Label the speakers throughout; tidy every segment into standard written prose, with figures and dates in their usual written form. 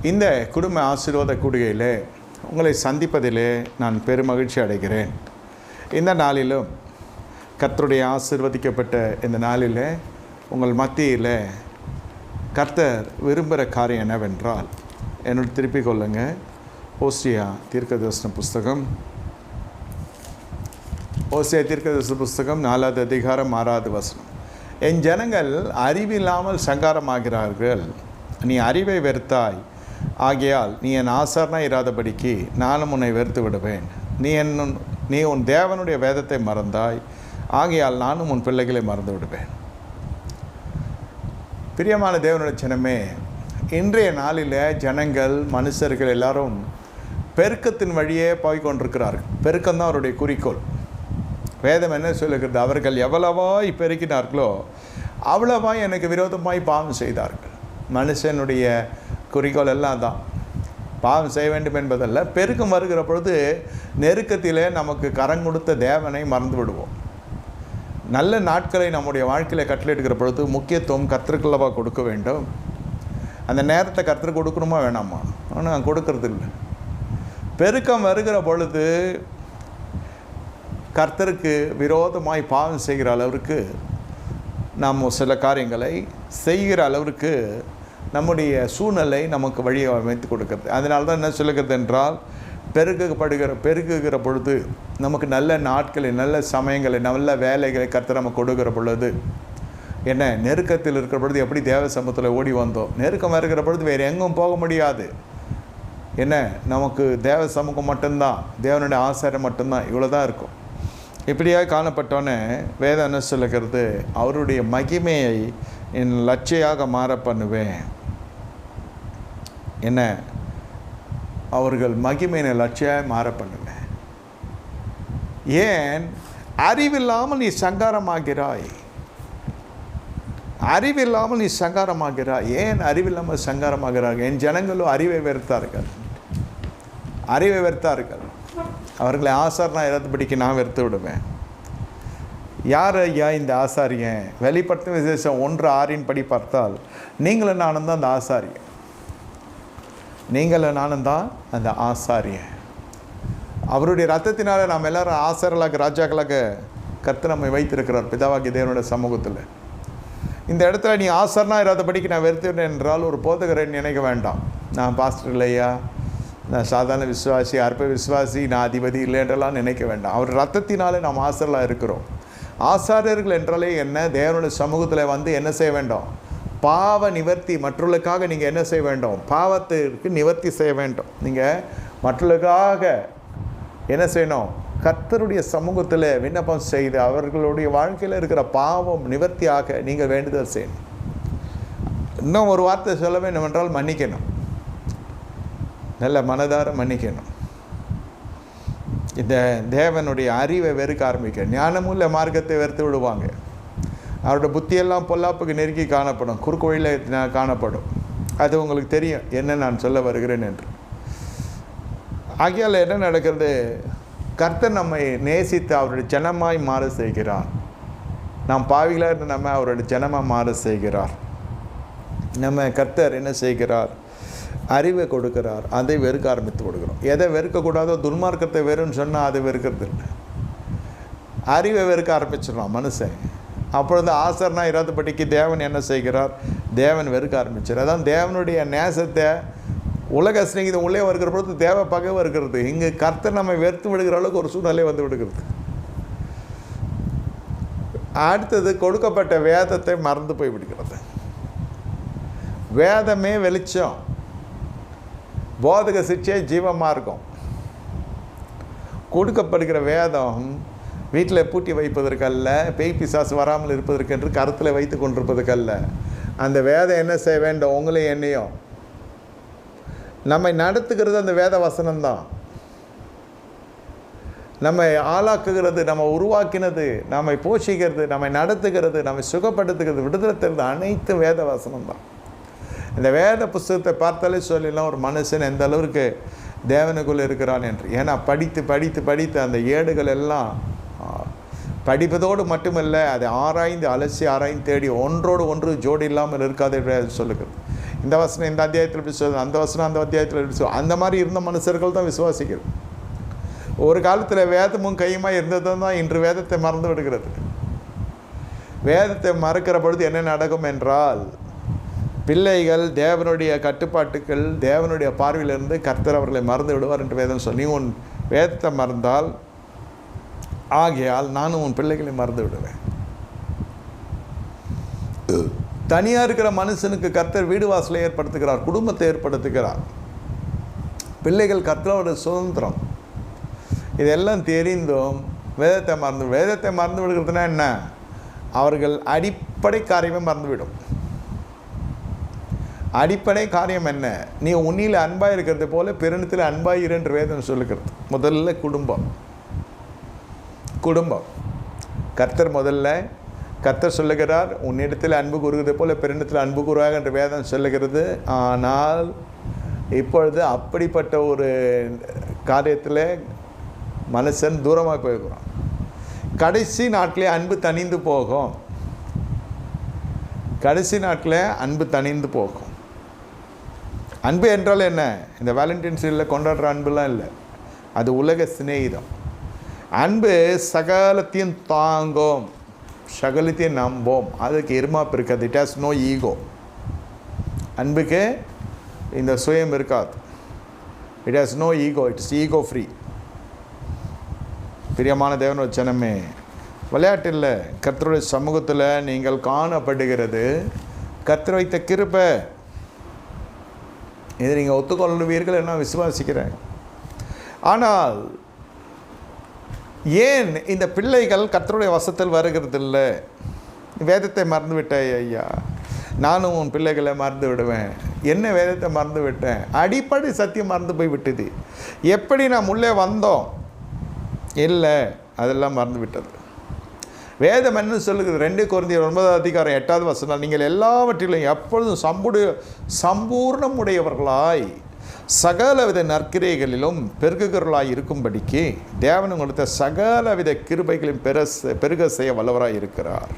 Speaker 1: இந்த குடும்ப ஆசீர்வாத கூடுகையிலே உங்களை சந்திப்பதிலே நான் பெருமகிழ்ச்சி அடைகிறேன். இந்த நாளிலும் கர்த்தருடைய ஆசீர்வதிக்கப்பட்ட இந்த நாளில் உங்கள் மத்தியில் கர்த்தர் விரும்புகிற காரியம் என்னவென்றால், என்னோட திருப்பிக் கொள்ளுங்க. ஓசியா தீர்க்கதரிசன புஸ்தகம் 4வது அதிகாரம் 6வது வசனம். என் ஜனங்கள் அறிவில்லாமல் சங்காரமாகிறார்கள். நீ அறிவை வெறுத்தாய், ஆகையால் நீ என் ஆசாரனாய் இராதபடிக்கு நானும் உன்னை வெறுத்து விடுவேன். நீ உன் தேவனுடைய வேதத்தை மறந்தாய், ஆகையால் நானும் உன் பிள்ளைகளை மறந்து விடுவேன். பிரியமான தேவனுடைய ஜனமே, இன்றைய நாளில் ஜனங்கள் மனுஷர்கள் எல்லாரும் பெருக்கத்தின் வழியே போய்கொண்டிருக்கிறார்கள். பெருக்கம்தான் அவருடைய குறிக்கோள். வேதம் என்ன சொல்லுகிறது? அவர்கள் எவ்வளவாய் பெருக்கினார்களோ அவ்வளவாய் எனக்கு விரோதமாய் பாவம் செய்தார்கள். மனுஷனுடைய குறிக்கோள் எல்லாம் தான் பாவம் செய்ய வேண்டும் என்பதல்ல. பெருக்கம் வருகிற பொழுது நெருக்கத்திலே நமக்கு கரம் கொடுத்த தேவனை மறந்து விடுவோம். நல்ல நாட்களை நம்முடைய வாழ்க்கையில் கட்டளையிடுகிற பொழுது முக்கியத்துவம் கர்த்தருக்குள்ளவா கொடுக்க வேண்டும். அந்த நேரத்தை கர்த்தருக்கு கொடுக்கணுமா வேணாமா? ஆனால் கொடுக்கறது இல்லை. பெருக்கம் வருகிற பொழுது கர்த்தருக்கு விரோதமாய் பாவம் செய்கிற அளவிற்கு நாம் சில காரியங்களை செய்கிற அளவிற்கு நம்முடைய சூழ்நிலை நமக்கு வழியை அமைத்து கொடுக்கிறது. அதனால தான் என்ன சொல்லுகிறது என்றால், பெருக்குகிற பொழுது நமக்கு நல்ல நாட்களை, நல்ல சமயங்களை, நல்ல வேலைகளை கர்த்தர் நமக்கு கொடுக்கிற பொழுது என்ன, நெருக்கத்தில் இருக்கிற பொழுது எப்படி தேவ சமூகத்தில் ஓடி வந்தோம், நெருக்கம் வருகிற பொழுது வேறு எங்கும் போக முடியாது. என்ன, நமக்கு தேவ சமூகம் மட்டும்தான், தேவனுடைய ஆசாரம் மட்டும்தான், இவ்வளோ தான் இருக்கும். இப்படியாக காணப்பட்டோன்னே வேதம் என்ன சொல்லுகிறது? அவருடைய மகிமையை என் லட்சியாக மாற பண்ணுவேன். என்ன, அவர்கள் மகிமையை லட்சியாக மாற பண்ணுவேன். ஏன்? அறிவில்லாமல் நீ சங்காரமாகிறாய். அறிவில்லாமல் நீ சங்காரமாகிறாய். ஏன் அறிவில்லாமல் சங்காரமாகிறார்கள்? என் ஜனங்களும் அறிவை வெறுத்தார்கள். அறிவை வெறுத்தார்கள். அவர்களை ஆசாரனா இறந்தபடிக்கு நான் வெறுத்து விடுவேன். யார் ஐயா இந்த ஆசாரியன்? வெளிப்படுத்தும் விசேஷம் 1:6 படி பார்த்தால், நீங்களும் நானும் தான் அந்த ஆசாரியன். நீங்களும் நானும் தான் அந்த ஆசாரியன். அவருடைய ரத்தத்தினால நாம் எல்லாரும் ஆசாரலாக, ராஜாக்களாக கர்த்தர் நம்மை வைத்திருக்கிறார் பிதாவாகிய தேவனுடைய சமூகத்தில். இந்த இடத்துல நீ ஆசாரனா இராதபடிக்கு நான் வெறுத்துவிட்டேன் என்றால் ஒரு போதகரை நினைக்க வேண்டாம். நான் பாஸ்டர் இல்லையா, நான் சாதாரண விசுவாசி, அற்ப விசுவாசி, நான் அதிபதி இல்லை என்றெல்லாம் நினைக்க வேண்டாம். அவர் ரத்தத்தினாலே நாம் ஆசாரலாக இருக்கிறோம். ஆசாரியர்கள் என்றாலே என்ன? தேவனுடைய சமூகத்தில் வந்து என்ன செய்ய வேண்டும்? பாவ நிவர்த்தி. மற்றவர்களுக்காக நீங்கள் என்ன செய்ய வேண்டும்? பாவத்திற்கு நிவர்த்தி செய்ய வேண்டும். நீங்கள் மற்றவர்களுக்காக என்ன செய்யணும்? கர்த்தருடைய சமூகத்தில் விண்ணப்பம் செய்து அவர்களுடைய வாழ்க்கையில் இருக்கிற பாவம் நிவர்த்தியாக நீங்கள் வேண்டுதல் செய்யணும். இன்னும் ஒரு வார்த்தை சொல்ல வேண்டும் என்றால், மன்னிக்கணும். நல்ல மனதார மன்னிக்கணும். இந்த தேவனுடைய அறிவை வெறுக்க ஆரம்பிக்க, ஞானமுள்ள மார்க்கத்தை வெறுத்து விடுவாங்க. அவரோட புத்தியெல்லாம் பொல்லாப்புக்கு நெருக்கி காணப்படும், குறுக்கு வழியில் காணப்படும். அது உங்களுக்கு தெரியும் என்ன நான் சொல்ல வருகிறேன் என்று. ஆகையால் என்ன நடக்கிறது? கர்த்தர் நம்மை நேசித்து அவருடைய ஜனமாய் மாற செய்கிறார். நாம் பாவிகளாக இருந்த நம்ம அவருடைய ஜனமாக மாற செய்கிறார். நம்ம கர்த்தர் என்ன செய்கிறார்? அறிவை கொடுக்கிறார். அதை வெறுக்க ஆரம்பித்து கொடுக்குறோம். எதை வெறுக்கக்கூடாதோ, துன்மார்க்கத்தை வெறுன்னு சொன்னால் அதை வெறுக்கிறது இல்லை. அறிவை வெறுக்க ஆரம்பிச்சிடலாம் மனுஷன். அப்பொழுது ஆசாரனா இராதபடிக்கு தேவன் என்ன செய்கிறார்? தேவன் வெறுக்க ஆரம்பிச்சார். அதான் தேவனுடைய நேசத்தை உலக சிநேகிதம் உள்ளே வருகிற பொழுது தேவ பகை வருகிறது. இங்கு கர்த்தர் நம்மை வெறுத்து விடுகிற அளவுக்கு ஒரு சூழ்நிலை வந்து விடுகிறது. அடுத்தது, கொடுக்கப்பட்ட வேதத்தை மறந்து போய் விடுகிறது. வேதமே வெளிச்சம், போதக சிக்ஷை ஜீவமார்க்கம். கொடுக்கப்படுகிற வேதம் வீட்டில் பூட்டி வைப்பதற்கல்ல, பேய் பிசாசு வராமல் இருப்பதற்கு என்று கருத்தில் வைத்து கொண்டிருப்பதற்கல்ல. அந்த வேதம் என்ன செய்ய வேண்டும்? உங்களையும் என்னையும் நம்மை நடத்துகிறது அந்த வேத வசனம்தான். நம்மை ஆளாக்குகிறது, நம்ம உருவாக்கினது, நம்மை போஷிக்கிறது, நம்மை நடத்துகிறது, நம்மை சுகப்படுத்துகிறது, விடுதலை தருது, அனைத்து வேத வசனம் தான். இந்த வேத புஸ்தகத்தை பார்த்தாலே சொல்லலாம் ஒரு மனுஷன் எந்த அளவுக்கு தேவனுக்குள்ளே இருக்கிறான் என்று. ஏன்னா படித்து படித்து படித்து அந்த ஏடுகள் எல்லாம் படிப்பதோடு மட்டுமல்ல, அதை ஆராய்ந்து அலசி ஆராய்ந்து தேடி ஒன்றோடு ஒன்று ஜோடி இல்லாமல் இருக்காது என்று சொல்லுகிறது. இந்த வசனம் இந்த அத்தியாயத்தில் எப்படி சொல்லுது, அந்த வசனம் அந்த அத்தியாயத்தில் எப்படி சொல்லுது, அந்த மாதிரி இருந்த மனுஷர்கள் தான் விசுவாசிக்கிறது. ஒரு காலத்தில் வேதமும் கையுமா இருந்தது தான் இன்று வேதத்தை மறந்து விடுகிறது. வேதத்தை மறக்கிற பொழுது என்ன நடக்கும் என்றால், பிள்ளைகள் தேவனுடைய கட்டுப்பாட்டுக்கள் தேவனுடைய பார்வையிலிருந்து கர்த்தர் அவர்களை மறந்து விடுவார் என்று வேதம் சொல்லி, உன் வேதத்தை மறந்தால் ஆகையால் நானும் உன் பிள்ளைகளை மறந்து விடுவேன். தனியாக இருக்கிற மனுஷனுக்கு கர்த்தர் வீடு வாசலை ஏற்படுத்துகிறார், குடும்பத்தை ஏற்படுத்துகிறார். பிள்ளைகள் கர்த்தரோட சுதந்திரம். இதெல்லாம் தெரிந்தும் வேதத்தை மறந்து விடுகிறதுனா என்ன? அவர்கள் அடிப்படை காரியமே மறந்துவிடும். அடிப்படை காரியம் என்ன? நீ உன்னில் அன்பாக இருக்கிறது போல பிறனிடத்தில் அன்பாக இரு என்று வேதம் சொல்லுகிறது. முதல்ல குடும்பம் கர்த்தர் சொல்லுகிறார், உன்னிடத்தில் அன்பு கூறுகிறது போல பிறனிடத்தில் அன்பு கூறுவாக என்று வேதம் சொல்லுகிறது. ஆனால் இப்பொழுது அப்படிப்பட்ட ஒரு காரியத்தில் மனுஷன் தூரமாக போயிருக்கிறான். கடைசி நாட்டிலே அன்பு தணிந்து போகும். அன்பு என்றால் என்ன? இந்த வேலண்டைன்ஸ் டேயில் கொண்டாடுற அன்புலாம் இல்லை, அது உலக சிநேகிதம். அன்பு சகலத்தையும் தாங்கும், சகலத்தையும் நம்போம். அதுக்கு இருமாப்பு இருக்காது. It has no ego. அன்புக்கு இந்த சுயம் இருக்காது. It has no ego, it's ego free. பிரியமான தேவனுடைய ஜனமே, விளையாட்டு இல்லை. கர்த்தருடைய சமூகத்தில் நீங்கள் காணப்படுகிறது கர்த்தர் வைத்த கிருபை. இதை நீங்கள் ஒத்துக்கொள்வீர்கள் நான் விசுவாசிக்கிறேன். ஆனால் ஏன் இந்த பிள்ளைகள் கர்த்தருடைய வசத்தில் வருகிறது இல்லை? வேதத்தை மறந்து விட்டேன் ஐயா, நானும் உன் பிள்ளைகளை மறந்து விடுவேன். என்ன வேதத்தை மறந்து விட்டேன்? அடிப்படை சத்தியம் மறந்து போய் விட்டது. எப்படி நாம் உள்ளே வந்தோம்? இல்லை, அதெல்லாம் மறந்து விட்டது. வேதம் என்ன சொல்லுகிறது? 2 கொரிந்தியர் 9:8 நீங்கள் எல்லாவற்றிலும் எப்பொழுதும் சம்பூர்ணமுடையவர்களாய் சகலவித நற்கிரைகளிலும் பெருகுகிறவர்களாய் இருக்கும்படிக்கு தேவன் கொடுத்த சகலவித கிருபைகளையும் பெருக செய்ய வல்லவராய் இருக்கிறார்.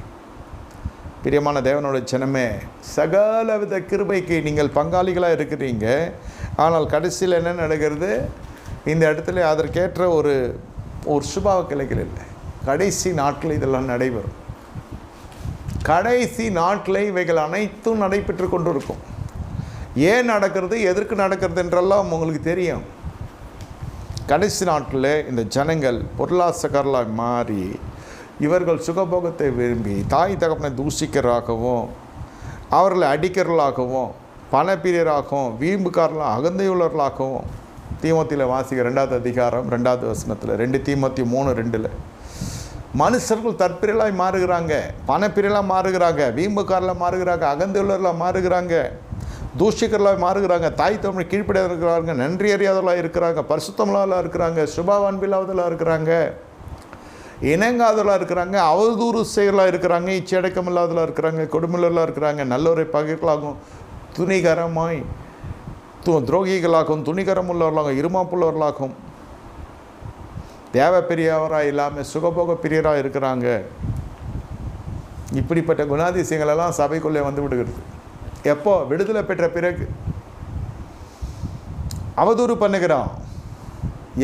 Speaker 1: பிரியமான தேவனுடைய ஜனமே, சகலவித கிருபைக்கு நீங்கள் பங்காளிகளாக இருக்கிறீங்க. ஆனால் கடைசியில் என்ன நடக்கிறது? இந்த இடத்துல அதற்கேற்ற ஒரு சுபாவ கிளைகள் இல்லை. கடைசி நாட்களில் இதெல்லாம் நடைபெறும். கடைசி நாட்களில் இவைகள் அனைத்தும் நடைபெற்று கொண்டு இருக்கும். ஏன் நடக்கிறது, எதற்கு நடக்கிறது என்றெல்லாம் உங்களுக்கு தெரியும். கடைசி நாட்களில் இந்த ஜனங்கள் பொருளாசகர்களாக மாறி இவர்கள் சுகபோகத்தை விரும்பி தாய் தகப்பனை தூஷிக்கிறராகவும் அவர்களை அடிக்கிறவர்களாகவும் பணப்பிரியராகவும் வீம்புக்காரர்களாக அகந்தையுள்ளவர்களாகவும் தீமோத்தியில் வாசிக்க 2வது அதிகாரம் 2வது வசனத்தில் 2 தீமோத்தி 3:2 மனுஷர்கள் தற்பிரியலாய் மாறுகிறாங்க, பணப்பிரியலாக மாறுகிறாங்க, வீம்புக்காரலாக மாறுகிறாங்க, அகந்தையுள்ளவர்களாக மாறுகிறாங்க, தூஷிக்கிறலாக மாறுகிறாங்க, தாய் தகப்பனை கீழ்ப்படியாக இருக்கிறாங்க, நன்றி அறியாதவர்களாக இருக்கிறாங்க, பரிசுத்தமில்லாதவர்களாக இருக்கிறாங்க, சுபாவ அன்பில்லாதவர்களாக இருக்கிறாங்க, இணங்காதவர்களாக இருக்கிறாங்க, அவதூறு செயலாக இருக்கிறாங்க, இச்சையடக்கம் இல்லாதவர்களாக இருக்கிறாங்க, கொடுமையுள்ளவர்களாக இருக்கிறாங்க, நல்லோரை பகைகளாகவும் துணிகரமாய் துரோகிகளாகவும் துணிகரம் உள்ளவர்களாகவும் இருமாப்புள்ளவர்களாகவும் தேவ பிரியவராக இல்லாமல் சுகபோக பிரியராக இருக்கிறாங்க. இப்படிப்பட்ட குணாதிசயங்களெல்லாம் சபைக்குள்ளே வந்து விடுகிறது. எப்போ? விடுதலை பெற்ற பிறகு. அவதூறு பண்ணுகிறான்.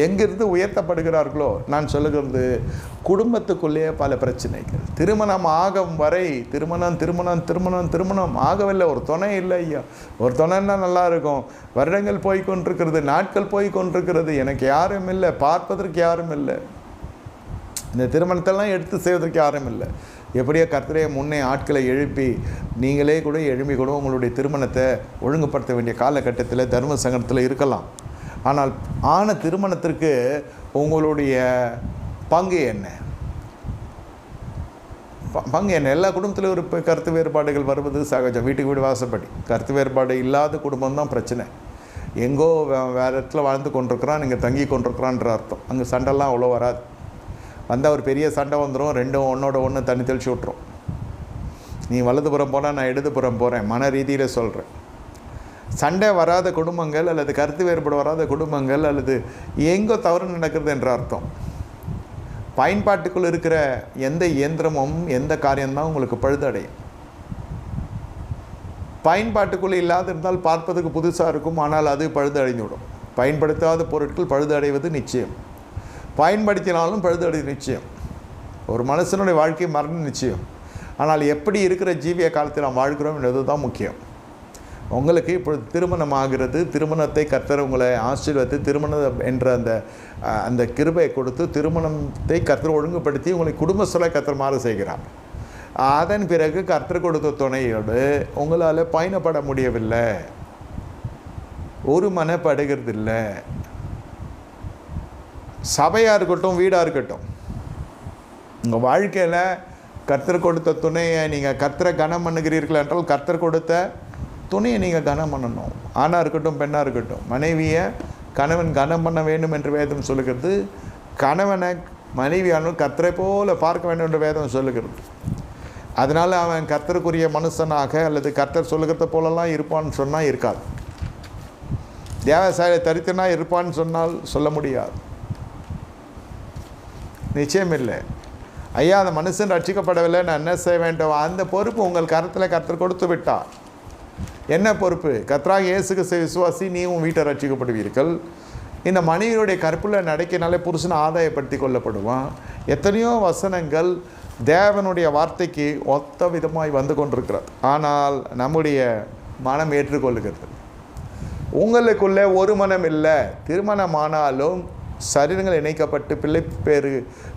Speaker 1: எங்கிருந்து உயர்த்தப்படுகிறார்களோ, நான் சொல்லுகிறது குடும்பத்துக்குள்ளேயே பல பிரச்சனைகள். திருமணம் ஆகும் வரை திருமணம் ஆகவில்லை. ஒரு துணை இல்லை ஐயா. ஒரு துணைன்னா நல்லா இருக்கும். வருடங்கள் போய் கொண்டிருக்கிறது, நாட்கள் போய் கொண்டிருக்கிறது, எனக்கு யாரும் இல்லை, பார்ப்பதற்கு யாரும் இல்லை, இந்த திருமணத்தெல்லாம் எடுத்து செய்வதற்கு யாரும் இல்லை. எப்படியோ கர்த்தரே முன்னே ஆட்களை எழுப்பி நீங்களே கூட எழுப்பி கூட உங்களுடைய திருமணத்தை ஒழுங்குபடுத்த வேண்டிய காலகட்டத்தில் தர்ம சங்கத்தில் இருக்கலாம். ஆனால் ஆன திருமணத்திற்கு உங்களுடைய பங்கு என்ன? எல்லா குடும்பத்திலும் ஒரு கருத்து வேறுபாடுகள் வருவது சகஜம். வீட்டுக்கு வீடு வாசப்படி கருத்து வேறுபாடு இல்லாத குடும்பம் தான் பிரச்சனை. எங்கோ வேறு இடத்துல வாழ்ந்து கொண்டிருக்கிறான், நீங்கள் தங்கி கொண்டிருக்கிறான்ற அர்த்தம். அங்கே சண்டைலாம் அவ்வளோ வராது. வந்தால் ஒரு பெரிய சண்டை வந்துடும், ரெண்டும் ஒன்றோட ஒன்று தண்ணி தெளிச்சு விட்ரும். நீ வலதுபுறம் போனால் நான் இடதுபுறம் போகிறேன், மன ரீதியில் சொல்கிறேன். சண்டை வராத குடும்பங்கள் அல்லது கருத்து வேறுபாடு வராத குடும்பங்கள் அல்லது எங்கோ தவறு நடக்கிறது என்ற அர்த்தம். பயன்பாட்டுக்குள் இருக்கிற எந்த இயந்திரமும் எந்த காரியம்தான் உங்களுக்கு பழுதடையும். பயன்பாட்டுக்குள்ளே இல்லாது இருந்தால் பார்ப்பதற்கு புதுசாக இருக்கும், ஆனால் அது பழுது அடைந்துவிடும். பயன்படுத்தாத பொருட்கள் பழுது அடைவது நிச்சயம், பயன்படுத்தினாலும் பழுது அடைவது நிச்சயம். ஒரு மனுஷனுடைய வாழ்க்கை மரணம் நிச்சயம். ஆனால் எப்படி இருக்கிற ஜீவிய காலத்தில் நாம் வாழ்கிறோம் என்பது தான் முக்கியம். உங்களுக்கு இப்பொழுது திருமணம் ஆகிறது, திருமணத்தை கர்த்தர் உங்களை ஆசீர்வதித்து திருமணம் என்ற அந்த கிருபையை கொடுத்து திருமணத்தை கர்த்தர் ஒழுங்குபடுத்தி உங்களை குடும்ப சொல்ல கர்த்தர் மாற செய்கிறார். அதன் பிறகு கர்த்தர் கொடுத்த துணையோடு உங்களால் பயணப்பட முடியவில்லை, ஒரு மனப்படுகிறது இல்லை. சபையாக இருக்கட்டும், வீடாக இருக்கட்டும், உங்கள் வாழ்க்கையில் கர்த்தர் கொடுத்த துணையை நீங்கள் கர்த்தரை கனம் பண்ணுகிறீர்கள் என்றால் கர்த்தர் கொடுத்த துணையை நீங்கள் கனம் பண்ணணும். ஆணாக இருக்கட்டும், பெண்ணாக இருக்கட்டும், மனைவியை கணவன் கனம் பண்ண வேண்டும் என்று வேதம் சொல்லுகிறது. கணவனை மனைவியான கர்த்தரை போல பார்க்க வேண்டும் என்று வேதம் சொல்லுகிறது. அதனால் அவன் கர்த்தருக்குரிய மனுஷனாக அல்லது கர்த்தர் சொல்லுகிறத போலலாம் இருப்பான்னு சொன்னால் இருக்காது. தேவசாய தரித்தனா இருப்பான்னு சொன்னால் சொல்ல முடியாது, நிச்சயம் இல்லை. ஐயா, அந்த மனுஷன் ரட்சிக்கப்படவில்லை, நான் என்ன செய்ய வேண்டும்? அந்த பொறுப்பு உங்கள் கருத்தில் கர்த்தர் கொடுத்து விட்டார். என்ன பொறுப்பு? கர்த்தராகிய இயேசு கிறிஸ்துவை விசுவாசி, நீ உன் வீட்டை ரட்சிக்கப்படுவீர்கள். இந்த மனைவியுடைய கற்புள்ள நடக்கினாலே புருஷனை ஆதாயப்படுத்தி கொள்ளப்படுவான். எத்தனையோ வசனங்கள் தேவனுடைய வார்த்தைக்கு ஒத்த விதமாய் வந்து கொண்டிருக்கிறது. ஆனால் நம்முடைய மனம் ஏற்றுக்கொள்ளுகிறது. உங்களுக்குள்ளே ஒரு மனம் இல்லை. திருமணமானாலும் சரீரங்கள் இணைக்கப்பட்டு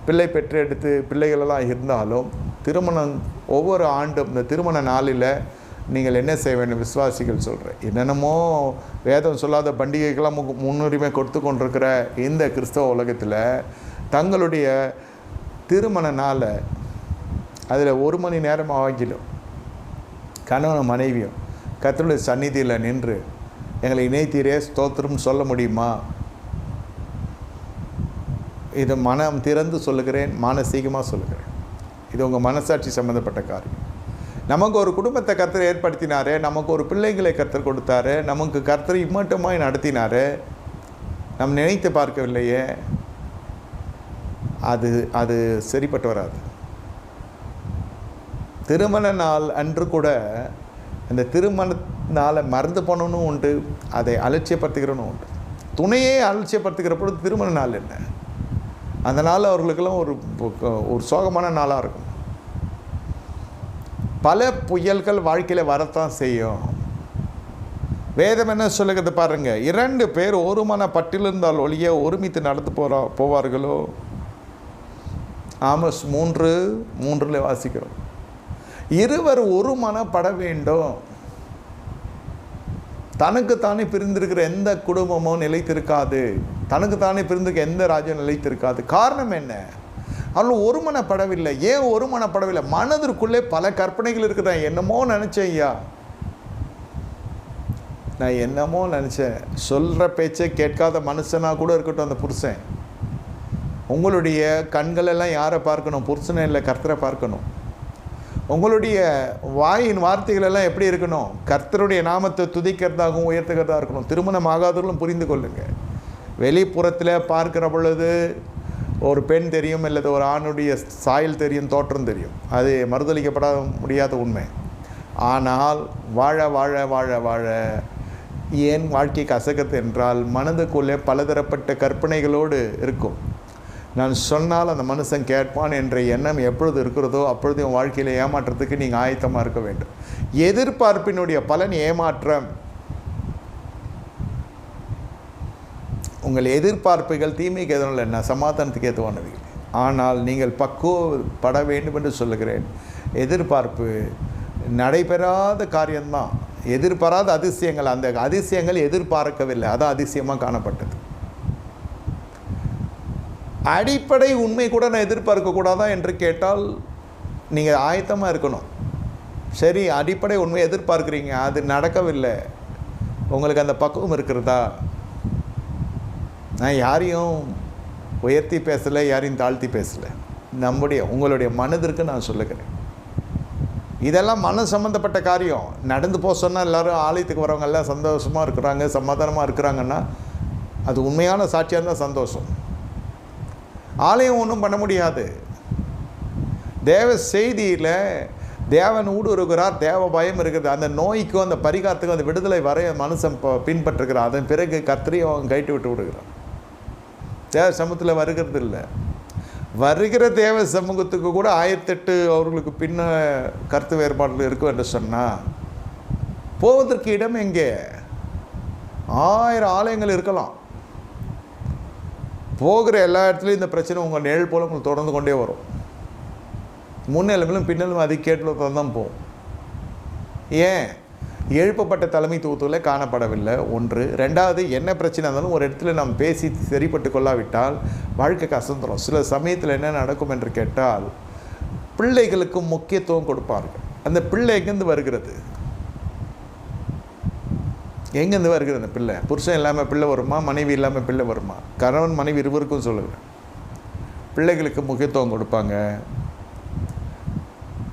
Speaker 1: பிள்ளை பெற்றெடுத்து பிள்ளைகளெல்லாம் இருந்தாலும் திருமணம் ஒவ்வொரு ஆண்டும் இந்த திருமண நாளில் நீங்கள் என்ன செய்ய வேண்டும்? விசுவாசிகள் சொல்கிறேன், என்னென்னமோ வேதம் சொல்லாத பண்டிகைக்கெல்லாம் முன்னுரிமை கொடுத்து கொண்டிருக்கிற இந்த கிறிஸ்தவ உலகத்தில் தங்களுடைய திருமண நாளை அதில் 1 மணி நேரம் ஆகிலும் கணவன் மனைவியும் கர்த்தருடைய சந்நிதியில் நின்று எங்களை இணைத்தீரே ஸ்தோத்திரம் சொல்ல முடியுமா? இது மனம் திறந்து சொல்லுகிறேன், மானசீகமாக சொல்லுகிறேன். இது உங்கள் மனசாட்சி சம்மந்தப்பட்ட காரியம். நமக்கு ஒரு குடும்பத்தை கர்த்தர் ஏற்படுத்தினார், நமக்கு ஒரு பிள்ளைகளை கர்த்தர் கொடுத்தாரு, நமக்கு கர்த்தர் இம்மட்டமாய் நடத்தினார். நம் நினைத்து பார்க்கவில்லையே, அது சரிப்பட்டு வராது. திருமண நாள் அன்று கூட அந்த திருமண நாளை மறந்து போனவனும் உண்டு, அதை அலட்சியப்படுத்துகிறவனும் உண்டு. துணையே அலட்சியப்படுத்துகிற பொழுது திருமண நாள் என்ன? அந்த நாள் அவர்களுக்கெல்லாம் ஒரு சோகமான நாளாக இருக்கும். பல புயல்கள் வாழ்க்கையில் வரத்தான் செய்யும். வேதம் என்ன சொல்லுகிறது பாருங்கள், 2 பேர் ஒரு மனப்பட்டிருந்தால் ஒழிய ஒருமித்து நடந்து போவார்களோ? ஆமோஸ் 3:3 வாசிக்கிறோம். இருவர் ஒரு மனப்பட வேண்டும். தனக்குத்தானே பிரிந்திருக்கிற எந்த குடும்பமும் நிலைத்திருக்காது, தனக்குத்தானே பிரிந்திருக்க எந்த ராஜ்யம் நிலைத்திருக்காது. காரணம் என்ன? அவர்கள் ஒரு மனப்படவில்லை. ஏன் ஒரு மனப்படவில்லை? மனதிற்குள்ளே பல கற்பனைகள் இருக்குது. நான் என்னமோ நினச்சேன் ஐயா, நான் என்னமோ நினச்சேன். சொல்கிற பேச்சை கேட்காத மனுஷனாக கூட இருக்கட்டும் அந்த புருஷன். உங்களுடைய கண்களெல்லாம் யாரை பார்க்கணும்? புருஷனை இல்லை, கர்த்தரை பார்க்கணும். உங்களுடைய வாயின் வார்த்தைகளெல்லாம் எப்படி இருக்கணும்? கர்த்தருடைய நாமத்தை துதிக்கிறதாகவும் உயர்த்துகிறதா இருக்கணும். திருமணம் ஆகாதவர்களும் புரிந்து கொள்ளுங்கள். வெளிப்புறத்தில் பார்க்கிற பொழுது ஒரு பெண் தெரியும், அல்லது ஒரு ஆணுடைய சாயல் தெரியும், தோற்றம் தெரியும். அது மறுதளிக்கப்பட முடியாத உண்மை. ஆனால் வாழ வாழ வாழ வாழ ஏன் வாழ்க்கை கசக்கிறது என்றால் மனதுக்குள்ளே பலதரப்பட்ட கற்பனைகளோடு இருக்கும். நான் சொன்னால் அந்த மனுஷன் கேட்பான் என்ற எண்ணம் எப்பொழுது இருக்கிறதோ அப்பொழுது என் வாழ்க்கையில் ஏமாற்றத்துக்கு நீங்கள் ஆயத்தமாக இருக்க வேண்டும். எதிர்பார்ப்பினுடைய பலன் ஏமாற்றம். உங்கள் எதிர்பார்ப்புகள் தீமைக்கு எதுவும் என்ன, சமாதானத்துக்கு ஏதுவானவைகள். ஆனால் நீங்கள் பக்குவப்பட வேண்டும் என்று சொல்லுகிறேன். எதிர்பார்ப்பு நடைபெறாத காரியம்தான். எதிர்பாராத அதிசயங்கள், அந்த அதிசயங்கள் எதிர்பார்க்கவில்லை, அதான் அதிசயமாக காணப்பட்டது. அடிப்படை உண்மை கூட நான் எதிர்பார்க்கக்கூடாதா என்று கேட்டால் நீங்கள் ஆயத்தமாக இருக்கணும். சரி, அடிப்படை உண்மை எதிர்பார்க்குறீங்க, அது நடக்கவில்லை, உங்களுக்கு அந்த பக்குவம் இருக்கிறதா? நான் யாரையும் உயர்த்தி பேசலை, யாரையும் தாழ்த்தி பேசலை. உங்களுடைய மனதிற்கு நான் சொல்லுகிறேன். இதெல்லாம் மன சம்மந்தப்பட்ட காரியம். நடந்து போக சொன்னால் எல்லோரும் ஆலயத்துக்கு வரவங்க எல்லாம் சந்தோஷமாக இருக்கிறாங்க, சமாதானமாக இருக்கிறாங்கன்னா அது உண்மையான சாட்சியாக இருந்தால் சந்தோஷம். ஆலயம் ஒன்றும் பண்ண முடியாது. தேவ செய்தியில் தேவன் ஊடுருகிறார், தேவ பயம் இருக்குது. அந்த நோய்க்கும் அந்த பரிகாரத்துக்கும் அந்த விடுதலை வரைய மனுஷன் பின்பற்றுகிறான். அதன் பிறகு கர்த்தரையும் அவன் கைட்டு விட்டு விடுகிறான். தேவ சமூகத்தில் வருகிறது இல்லை. வருகிற தேவ சமூகத்துக்கு கூட 1008 அவர்களுக்கு பின்ன கருத்து வேறுபாடுகள் இருக்கும் என்று சொன்னால் போவதற்கு இடம் எங்கே? 1000 ஆலயங்கள் இருக்கலாம். போகிற எல்லா இடத்துலையும் இந்த பிரச்சனை உங்கள் நிழல் போல உங்களுக்கு தொடர்ந்து கொண்டே வரும். முன்னெலும்பிலும் பின்னலும் அது கேட்டு தான் போகும். ஏன்? எழுப்பப்பட்ட தலைமைத்துவத்தில் காணப்படவில்லை. ஒன்று. ரெண்டாவது, என்ன பிரச்சனை இருந்தாலும் ஒரு இடத்துல நாம் பேசி சரிப்பட்டு கொள்ளாவிட்டால் வாழ்க்கை கசந்துடும். சில சமயத்தில் என்ன நடக்கும் என்று கேட்டால், பிள்ளைகளுக்கு முக்கியத்துவம் கொடுப்பார்கள். அந்த பிள்ளை எங்கேருந்து வருகிறது? எங்கேருந்து வருகிறது அந்த பிள்ளை? புருஷன் இல்லாமல் பிள்ளை வருமா? மனைவி இல்லாமல் பிள்ளை வருமா? கணவன் மனைவி இருவருக்கும் சொல்லுங்கள். பிள்ளைகளுக்கு முக்கியத்துவம் கொடுப்பாங்க.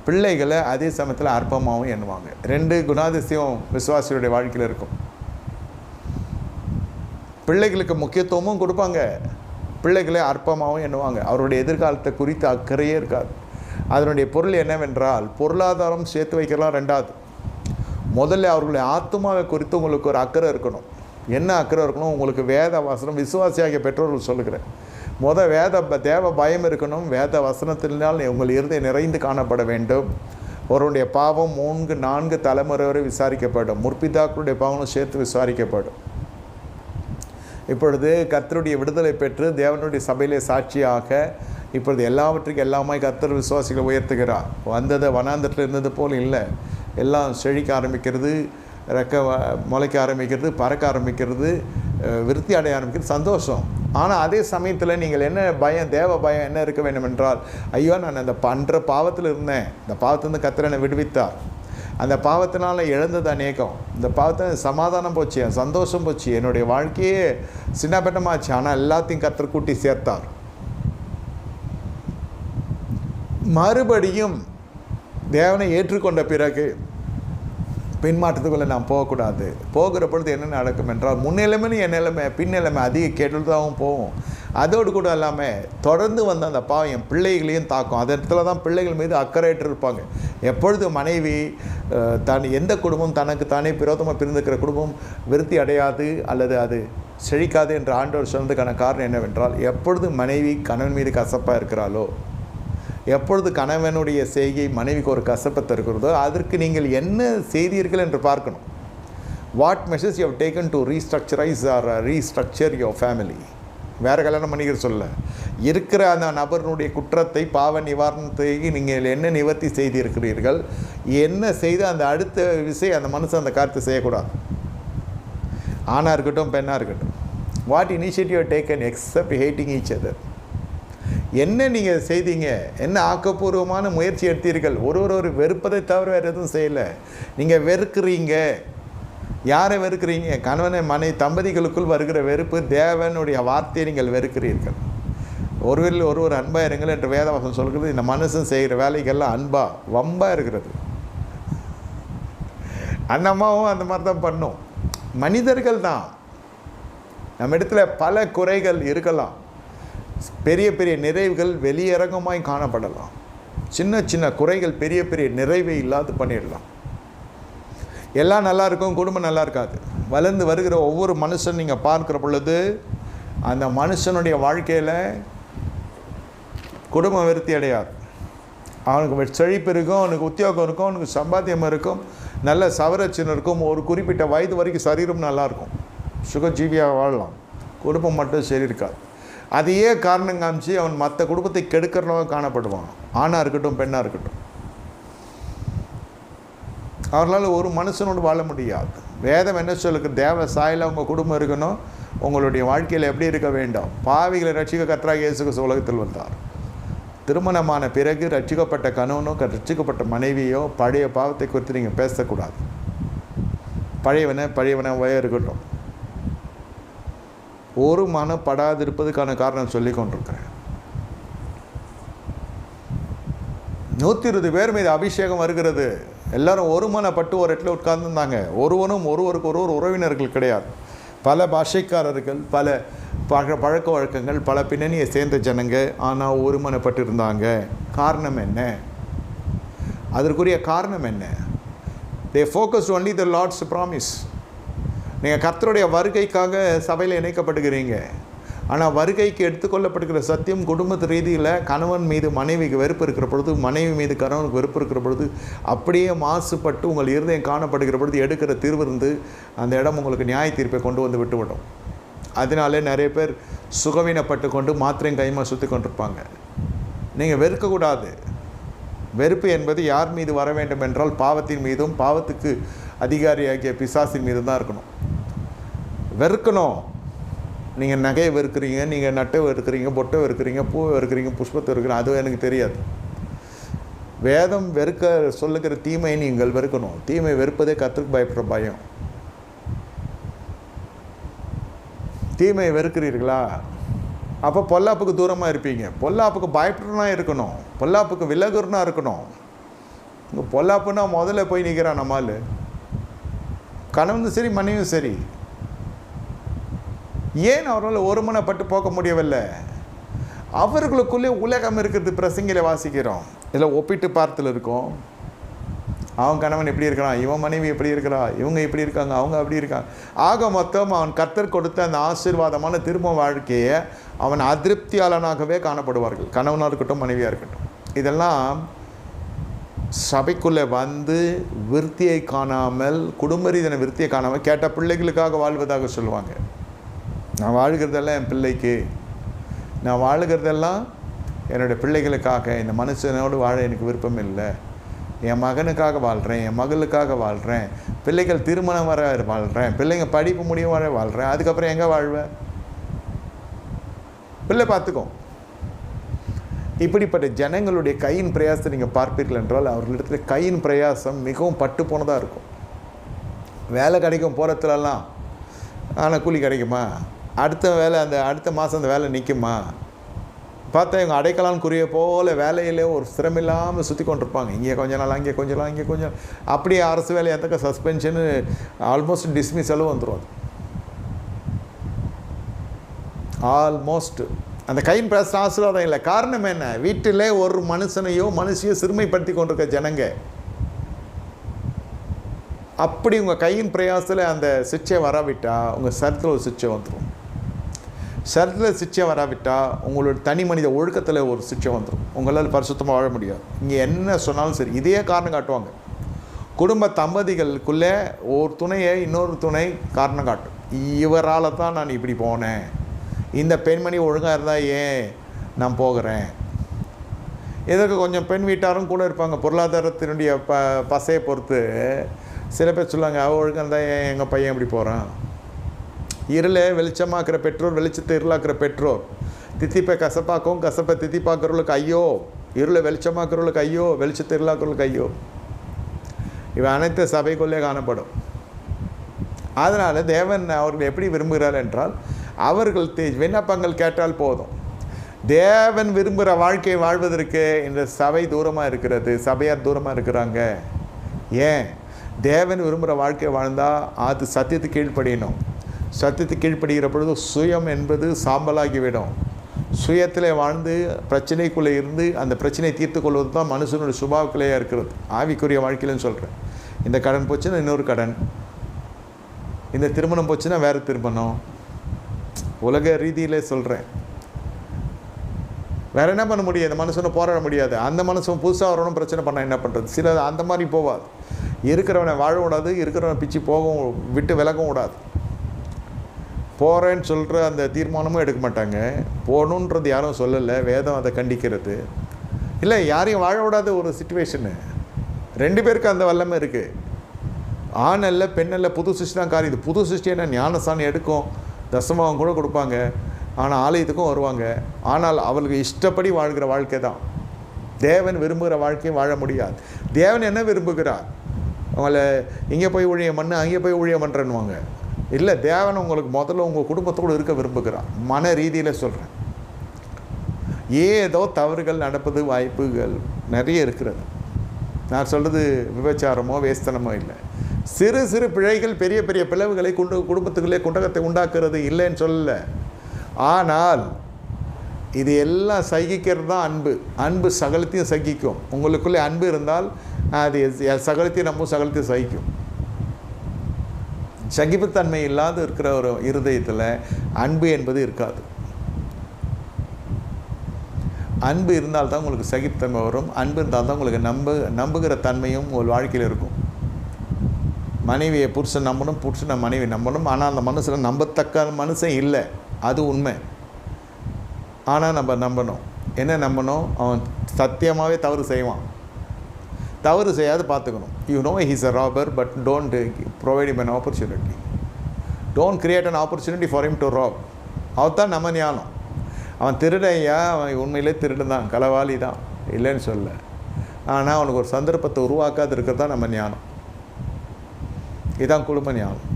Speaker 1: பிள்ளைகளை அதே சமயத்தில் அற்பமாகவும் எண்ணுவாங்க. 2 குணாதிசயம் விசுவாசியுடைய வாழ்க்கையில் இருக்கும். பிள்ளைகளுக்கு முக்கியத்துவமும் கொடுப்பாங்க, பிள்ளைகளை அற்பமாகவும் எண்ணுவாங்க. அவருடைய எதிர்காலத்தை குறித்து அக்கறையே இருக்காது. அதனுடைய பொருள் என்னவென்றால், பொருளாதாரம் சேர்த்து வைக்கலாம். 2வது, முதல்ல அவர்களுடைய ஆத்மாவை குறித்து உங்களுக்கு ஒரு அக்கறை இருக்கணும். என்ன அக்கறை இருக்கணும்? உங்களுக்கு வேத வசனம், விசுவாசியாகிய பெற்றோர்கள் சொல்லுகிறேன், தேவ பயம் இருக்கணும். வேத வசனத்தினால் உங்கள் இருதயம் நிறைந்து காணப்பட வேண்டும். அவருடைய பாவம் 3-4 தலைமுறை வரை விசாரிக்கப்படும். முற்பிதாக்களுடைய பாவமும் சேர்த்து விசாரிக்கப்படும். இப்பொழுது கர்த்தருடைய விடுதலை பெற்று தேவனுடைய சபையிலே சாட்சியாக இப்பொழுது எல்லாவற்றுக்கும் எல்லாமே கர்த்தர் விசுவாசிகளை உயர்த்துகிறார். வந்ததை வனாந்தரத்தில் இருந்தது போல் இல்லை. எல்லாம் செழிக்க ஆரம்பிக்கிறது, முளைக்க ஆரம்பிக்கிறது, பறக்க ஆரம்பிக்கிறது, விருத்தி அடைய ஆரம்பிக்கிறது. சந்தோஷம். ஆனால் அதே சமயத்தில் நீங்கள் என்ன பயம், தேவ பயம் என்ன இருக்க வேண்டும் என்றால், ஐயோ நான் அந்த பண்ணுற பாவத்தில் இருந்தேன், இந்த பாவத்திலிருந்து கர்த்தர் என்னை விடுவித்தார், அந்த பாவத்தினால் இழந்தது அநேகம், இந்த பாவத்தில் சமாதானம் போச்சு, என் சந்தோஷம் போச்சு, என்னுடைய வாழ்க்கையே சின்னப்பட்டமாச்சு, ஆனால் எல்லாத்தையும் கர்த்தர் கூட்டி சேர்த்தார். மறுபடியும் தேவனை ஏற்றுக்கொண்ட பிறகு பின்மாற்றத்துக்குள்ளே நாம் போகக்கூடாது. போகிற பொழுது என்ன நடக்கும் என்றால், முன்னிலைமையும் என் நிலைமை பின்னிலைமை அதிக கேட்டுதாகவும் போகும். அதோடு கூட இல்லாமல் தொடர்ந்து வந்த அந்த பாவம் என் பிள்ளைகளையும் தாக்கும். அந்த இடத்துல தான் பிள்ளைகள் மீது அக்கறையற்று இருப்பாங்க. எப்பொழுது மனைவி எந்த குடும்பம் தனக்கு தானே விரோதமாக பிரிந்துக்கிற குடும்பம் விருத்தி அடையாது அல்லது அது செழிக்காது என்று ஆண்டவர் சொன்னதுக்கான காரணம் என்னவென்றால், எப்பொழுது மனைவி கணவன் மீது கசப்பாக இருக்கிறாளோ, எப்பொழுது கணவனுடைய செய்கை மனைவிக்கு ஒரு கசப்பத்தை இருக்கிறதோ, அதற்கு நீங்கள் என்ன செய்தீர்கள் என்று பார்க்கணும். What measures you have taken to restructurise or restructure your family. வேறு கல்யாணம் பண்ணிக்கிற சொல்ல, இருக்கிற அந்த நபருடைய குற்றத்தை, பாவ நிவாரணத்தை நீங்கள் என்ன நிவர்த்தி செய்திருக்கிறீர்கள், என்ன செய்து அந்த அடுத்த விஷயம் அந்த மனுஷன் அந்த காரியத்தை செய்யக்கூடாது. ஆணாக இருக்கட்டும் பெண்ணாக இருக்கட்டும். What initiative taken accept hating each other. என்ன நீங்கள் செய்தீங்க? என்ன ஆக்கப்பூர்வமான முயற்சி எடுத்தீர்கள்? ஒரு வெறுப்பதை தவிர வேறு எதுவும் செய்யலை. நீங்கள் வெறுக்கிறீங்க. யாரை வெறுக்கிறீங்க? கணவனை மனை தம்பதிகளுக்குள் வருகிற வெறுப்பு. தேவனுடைய வார்த்தையை நீங்கள் வெறுக்கிறீர்கள். ஒருவரில் ஒருவர் அன்பாக இருங்கள் என்று வேதவாசம் சொல்கிறது. இந்த மனுஷன் செய்கிற வேலைகள்லாம் வம்பாக இருக்கிறது. அந்த அம்மாவும் அந்த மாதிரி தான் பண்ணும். மனிதர்கள் தான். நம்ம இடத்துல பல குறைகள் இருக்கலாம், பெரிய பெரிய நிறைவுகள் வெளியரங்கமாய் காணப்படலாம். சின்ன சின்ன குறைகள் பெரிய பெரிய நிறைவை இல்லாது பண்ணிடலாம். எல்லாம் நல்லா இருக்கும், குடும்பம் நல்லா இருக்காது. வளர்ந்து வருகிற ஒவ்வொரு மனுஷன் நீங்கள் பார்க்குற பொழுது அந்த மனுஷனுடைய வாழ்க்கையில் குடும்பம் விருத்தி அடையாது. அவனுக்கு செழிப்பு இருக்கும், அவனுக்கு உத்தியோகம் இருக்கும், அவனுக்கு சம்பாத்தியம் இருக்கும், நல்ல சவரட்சணம் இருக்கும், ஒரு குறிப்பிட்ட வயது வரைக்கும் சரீரம் நல்லாயிருக்கும், சுகஜீவியாக வாழலாம். குடும்பம் மட்டும் சரி இருக்காது. அதையே காரணம் காமிச்சு அவன் மற்ற குடும்பத்தை கெடுக்கிறவங்க காணப்படுவான். ஆணாக இருக்கட்டும் பெண்ணாக இருக்கட்டும். அவர்களால் ஒரு மனுஷனோடு வாழ முடியாது. வேதம் என்ன சொல்லுக்கு? தேவ சாயலில் உங்கள் குடும்பம் இருக்கணும். உங்களுடைய வாழ்க்கையில் எப்படி இருக்க வேண்டும்? பாவிகளை ரட்சிக்க கர்த்தராகிய இயேசு கிறிஸ்து உலகத்தில் வந்தார். திருமணமான பிறகு ரட்சிக்கப்பட்ட கணவனோ ரட்சிக்கப்பட்ட மனைவியோ பழைய பாவத்தை குறித்து நீங்கள் பேசக்கூடாது. பழையவனை இருக்கட்டும். ஒரு மனப்படாதிருப்பதுக்கான காரணம் சொல்லி கொண்டிருக்கிறேன். 120 பேர் மீது அபிஷேகம் வருகிறது. எல்லாரும் ஒரு மனப்பட்டு ஒரு இடத்துல உட்கார்ந்துருந்தாங்க. ஒருவனும் ஒருவருக்கு உறவினர்கள் கிடையாது. பல பாஷைக்காரர்கள், பல பழக்க வழக்கங்கள், பல பின்னணியை சேர்ந்த ஜனங்க. ஆனால் ஒரு மனப்பட்டு இருந்தாங்க. காரணம் என்ன? அதற்குரிய காரணம் என்ன? they focused only the Lord's promise. நீங்கள் கர்த்தருடைய வருகைக்காக சபையில் இணைக்கப்படுகிறீங்க. ஆனால் வருகைக்கு எடுத்துக்கொள்ளப்படுகிற சத்தியம் குடும்பத்து ரீதியில் கணவன் மீது மனைவிக்கு வெறுப்பு இருக்கிற பொழுது, மனைவி மீது கணவனுக்கு வெறுப்பு இருக்கிற பொழுது, அப்படியே மாசுபட்டு உங்கள் இருதயம் காணப்படுகிற பொழுது எடுக்கிற தீர்வு இருந்து அந்த இடம் உங்களுக்கு நியாய தீர்ப்பை கொண்டு வந்து விட்டுவிடும். அதனாலே நிறைய பேர் சுகவீனப்பட்டு கொண்டு மாத்திரையும் கைமா சுற்றி கொண்டிருப்பாங்க. நீங்கள் வெறுக்கக்கூடாது. வெறுப்பு என்பது யார் மீது வர வேண்டும் என்றால் பாவத்தின் மீதும் பாவத்துக்கு அதிகாரியாகிய பிசாசின் மீது தான் இருக்கணும். வெறுக்கணும். நீங்கள் நகையை வெறுக்கிறீங்க, நீங்கள் நட்டை வெறுக்கிறீங்க, பொட்டை வெறுக்கிறீங்க, பூவை வெறுக்கிறீங்க, புஷ்பத்தை வெறுக்கிறீங்க, அதுவும் எனக்கு தெரியாது. வேதம் வெறுக்க சொல்லுகிற தீமையை நீங்கள் வெறுக்கணும். தீமை வெறுப்பதே கர்த்தருக்கு பயப்படுற பயம். தீமையை வெறுக்கிறீர்களா? அப்போ பொல்லாப்புக்கு தூரமாக இருப்பீங்க. பொல்லாப்புக்கு பயப்படுறனா இருக்கணும். பொல்லாப்புக்கு விலகுறனா இருக்கணும். இங்கே பொல்லாப்புன்னா முதல்ல போய் நிற்கிறான் நம்மால். கணவனும் சரி மனைவியும் சரி. ஏன் அவரால் ஒருமனப்பட்டு போக முடியவில்லை? அவர்களுக்குள்ளே உலகம் இருக்கிறது. பிரசங்கில வாசிக்கிறோம். இதில் ஒப்பிட்டு பார்த்தல் இருக்கும். அவன் கணவன் எப்படி இருக்கிறான், இவன் மனைவி எப்படி இருக்கிறா, இவங்க இப்படி இருக்காங்க, அவங்க அப்படி இருக்காங்க. ஆக மொத்தம் அவன் கர்த்தர் கொடுத்த அந்த ஆசீர்வாதமான திரும்ப வாழ்க்கையை அவன் அதிருப்தியாளனாகவே காணப்படுவார்கள். கணவனாக இருக்கட்டும், மனைவியாக இருக்கட்டும். இதெல்லாம் சபைக்குள்ளே வந்து விருத்தியை காணாமல், குடும்ப ரீதியான விருத்தியை காணாமல் கேட்ட பிள்ளைகளுக்காக வாழ்வதாக சொல்லுவாங்க. நான் வாழ்கிறதெல்லாம் என் பிள்ளைக்கு, நான் வாழ்கிறதெல்லாம் என்னுடைய பிள்ளைகளுக்காக, இந்த மனுஷனோடு வாழ எனக்கு விருப்பம் இல்லை, என் மகனுக்காக வாழ்கிறேன், என் மகளுக்காக வாழ்கிறேன், பிள்ளைகள் திருமணம் வர வாழ்கிறேன், பிள்ளைங்க படிப்பு முடியும் வர வாழ்கிறேன். அதுக்கப்புறம் எங்கே வாழ்வேன்? பிள்ளை பார்த்துக்கோ. இப்படிப்பட்ட ஜனங்களுடைய கையின் பிரயாசத்தை நீங்கள் பார்ப்பீர்கள் என்றால் அவர்களிடத்தில் கையின் பிரயாசம் மிகவும் பட்டு போனதாக இருக்கும். வேலை கிடைக்கும் போகிறதுலலாம், ஆனால் கூலி கிடைக்குமா? அடுத்த வேலை, அந்த அடுத்த மாதம் அந்த வேலை நிற்குமா? பார்த்தா இவங்க அடைக்கலாம்குரிய போல் வேலையிலே ஒரு சிரமில்லாமல் சுற்றி கொண்டிருப்பாங்க. இங்கே கொஞ்ச நாள், அங்கே கொஞ்ச நாள், இங்கே கொஞ்சம். அப்படியே அரசு வேலை எத்தக்க சஸ்பென்ஷனு, ஆல்மோஸ்ட் டிஸ்மிஸலும் வந்துடும். அது ஆல்மோஸ்ட் அந்த கையின் பிரச்ச ஆசீர்வாதம் இல்லை. காரணம் என்ன? வீட்டிலே ஒரு மனுஷனையோ மனுஷையோ சிறுமைப்படுத்தி கொண்டிருக்க ஜனங்க. அப்படி உங்கள் கையின் பிரயாசத்தில் அந்த சிச்சை வராவிட்டால் உங்கள் சரத்தில் ஒரு சிச்சை வந்துடும். சரத்தில் சிச்சை வராவிட்டால் உங்களோட தனி மனித ஒழுக்கத்தில் ஒரு சிச்சை வந்துடும். உங்களால் பரிசுத்தமாக வாழ முடியாது. இங்கே என்ன சொன்னாலும் சரி, இதே காரணம் காட்டுவாங்க. குடும்ப தம்பதிகளுக்குள்ளே ஒரு துணையை இன்னொரு துணை காரணம் காட்டும். இவரால் தான் நான் இப்படி போனேன், இந்த பெண்மணி ஒழுங்காக இருந்தால் ஏன் நான் போகிறேன். இதற்கு கொஞ்சம் பெண் வீட்டாரும் கூட இருப்பாங்க. பொருளாதாரத்தினுடைய பசையை பொறுத்து சில பேர் சொல்லுவாங்க, அவள் ஒழுங்காக இருந்தால் ஏன் எங்கள் பையன் இப்படி போகிறான். இருளை வெளிச்சமாக்குற பெற்றோர், வெளிச்சத்தை இருளாக்குற பெற்றோர். தித்திப்பை கசப்பாக்கும், கசப்பை தித்திப்பாக்குறவர்களுக்கு ஐயோ. இருளை வெளிச்சமாக்குறவர்களுக்கு ஐயோ, வெளிச்சத்தை இருளாக்குறவர்களுக்கு ஐயோ. இவை அனைத்து சபைக்குள்ளே காணப்படும். அதனால் தேவன் அவர்கள் எப்படி விரும்புகிறார் என்றால், அவர்கள் விண்ணப்பங்கள் கேட்டால் போதும். தேவன் விரும்புகிற வாழ்க்கையை வாழ்வதற்கு இந்த சபை தூரமாக இருக்கிறது, சபையார் தூரமாக இருக்கிறாங்க. ஏன்? தேவன் விரும்புகிற வாழ்க்கையை வாழ்ந்தால் அது சத்தியத்துக்கு கீழ்ப்படியணும். சத்தியத்துக்கு கீழ்ப்படுகிற பொழுது சுயம் என்பது சாம்பலாகிவிடும். சுயத்தில் வாழ்ந்து பிரச்சனைக்குள்ளே இருந்து அந்த பிரச்சனையை தீர்த்து கொள்வது தான் மனுஷனுடைய சுபாவக்கிலேயே இருக்கிறது. ஆவிக்குரிய வாழ்க்கையிலும் சொல்கிறேன். இந்த கடன் போச்சுன்னா இன்னொரு கடன், இந்த திருமணம் போச்சுன்னா வேறு திருமணம். உலக ரீதியிலே சொல்கிறேன். வேறு என்ன பண்ண முடியாது? இந்த மனுஷனை போராட முடியாது. அந்த மனுஷன் புதுசாக வரணும், பிரச்சனை பண்ண என்ன பண்ணுறது? சில அந்த மாதிரி போவாது. இருக்கிறவனை வாழ விடாது, இருக்கிறவனை பிச்சு போகவும் விட்டு விலகவும் விடாது. போகிறேன்னு சொல்கிற அந்த தீர்மானமும் எடுக்க மாட்டாங்க. போகணுன்றது யாரும் சொல்லலை, வேதம் அதை கண்டிக்கிறது இல்லை. யாரையும் வாழ விடாத ஒரு சிச்சுவேஷனு. ரெண்டு பேருக்கு அந்த வல்லமை இருக்குது. ஆண் அல்ல பெண் அல்ல, புது சிருஷ்டி தான் காரியம். இது புது சிருஷ்டினா ஞானஸ்தானம் எடுக்கும், தசமாவும் கூட கொடுப்பாங்க, ஆனால் ஆலயத்துக்கும் வருவாங்க. ஆனால் அவர்களுக்கு இஷ்டப்படி வாழ்கிற வாழ்க்கை தான். தேவன் விரும்புகிற வாழ்க்கையை வாழ முடியாது. தேவன் என்ன விரும்புகிறார்? அவங்கள இங்கே போய் ஊழியம் பண்ணு, அங்கே போய் ஊழியம் பண்ணுறேன்னுவாங்க. இல்லை, தேவன் உங்களுக்கு முதல்ல உங்கள் குடும்பத்தோடு இருக்க விரும்புகிறார். மன ரீதியில் சொல்கிறேன். ஏதோ தவறுகள் நடப்பது வாய்ப்புகள் நிறைய இருக்கிறது. நான் சொல்கிறது விபச்சாரமோ வேஸ்தனமோ இல்லை. சிறு சிறு பிழைகள் பெரிய பெரிய பிளவுகளை குடும்பத்துக்குள்ளே குண்டகத்தை உண்டாக்குறது இல்லைன்னு சொல்லலை. ஆனால் இது எல்லாம் சகிக்கிறது தான் அன்பு. அன்பு சகலத்தையும் சகிக்கும். உங்களுக்குள்ளே அன்பு இருந்தால் அது சகலத்தையும் நம்ம சகலத்தையும் சகிக்கும். சகிப்புத்தன்மை இல்லாத இருக்கிற ஒரு இருதயத்தில் அன்பு என்பது இருக்காது. அன்பு இருந்தால்தான் உங்களுக்கு சகிப்புத்தன்மை வரும். அன்பு இருந்தால் தான் உங்களுக்கு நம்புகிற தன்மையும் உங்கள் வாழ்க்கையில் இருக்கும். மனைவியை புருஷன் நம்பணும், புருஷனை மனைவி நம்பணும். ஆனால் அந்த மனுஷனை நம்பத்தக்க மனுஷன் இல்லை, அது உண்மை. ஆனால் நம்ம நம்பணும். என்ன நம்பணும்? அவன் சத்தியமாகவே தவறு செய்வான். தவறு செய்யாது பார்த்துக்கணும். You know he's a ராபர், but don't provide him an opportunity. Don't create an opportunity for him to rob. அவன் நம்ம ஞானம். அவன் திருடையா, அவன் உண்மையிலே திருடன் தான், களவாளி தான், இல்லைன்னு சொல்ல. ஆனால் அவனுக்கு ஒரு சந்தர்ப்பத்தை உருவாக்காது இருக்கிறது தான் நம்ம ஞானம். இதுதான் குடும்ப ஞானம்.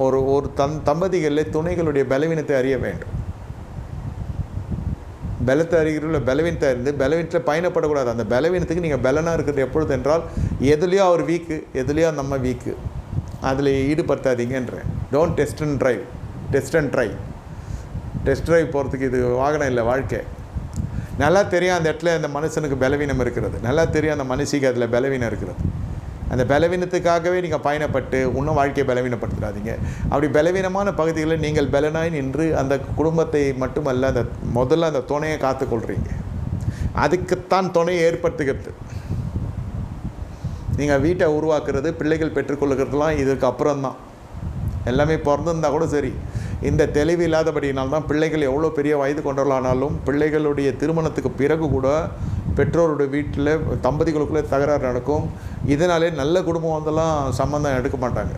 Speaker 1: ஒரு தம்பதிகளில் துணைகளுடைய பலவீனத்தை அறிய வேண்டும். பலத்தை அறிகிறவர்கள் பலவீனத்தை அறிந்து பலவீனத்தில் பயணப்படக்கூடாது. அந்த பலவீனத்துக்கு நீங்கள் பலனாக இருக்கிறது எப்பொழுது என்றால், எதுலேயோ அவர் வீக்கு, எதுலேயோ நம்ம வீக்கு, அதில் ஈடுபடுத்தாதீங்கன்றேன். Don't test and drive. Test drive போகிறதுக்கு இது வாகனம் இல்லை, வாழ்க்கை. நல்லா தெரியும் அந்த இடத்துல அந்த மனுஷனுக்கு பலவீனம் இருக்கிறது, நல்லா தெரியும் அந்த மனுஷிக்கு அதில் பலவீனம் இருக்கிறது. அந்த பலவீனத்துக்காகவே நீங்கள் பயணப்பட்டு இன்னும் வாழ்க்கையை பலவீனப்படுத்துறாதீங்க. அப்படி பலவீனமான பகுதிகளில் நீங்கள் பலனாய் நின்று அந்த குடும்பத்தை மட்டுமல்ல, அந்த முதல்ல அந்த துணையை காத்துக்கொள்கிறீங்க. அதுக்குத்தான் துணையை ஏற்படுத்துகிறது. நீங்கள் வீட்டை உருவாக்குறது, பிள்ளைகள் பெற்றுக்கொள்ளுகிறதுலாம் இதுக்கு அப்புறம்தான். எல்லாமே பிறந்திருந்தால் கூட சரி, இந்த தெளிவு இல்லாதபடியினால்தான் பிள்ளைகள் எவ்வளோ பெரிய வயது கொண்டவர்களானாலும் பிள்ளைகளுடைய திருமணத்துக்கு பிறகு கூட பெற்றோருடைய வீட்டில் தம்பதிகளுக்குள்ளே தகராறு நடக்கும். இதனாலே நல்ல குடும்பம் வந்தெல்லாம் சம்மந்தம் எடுக்க மாட்டாங்க.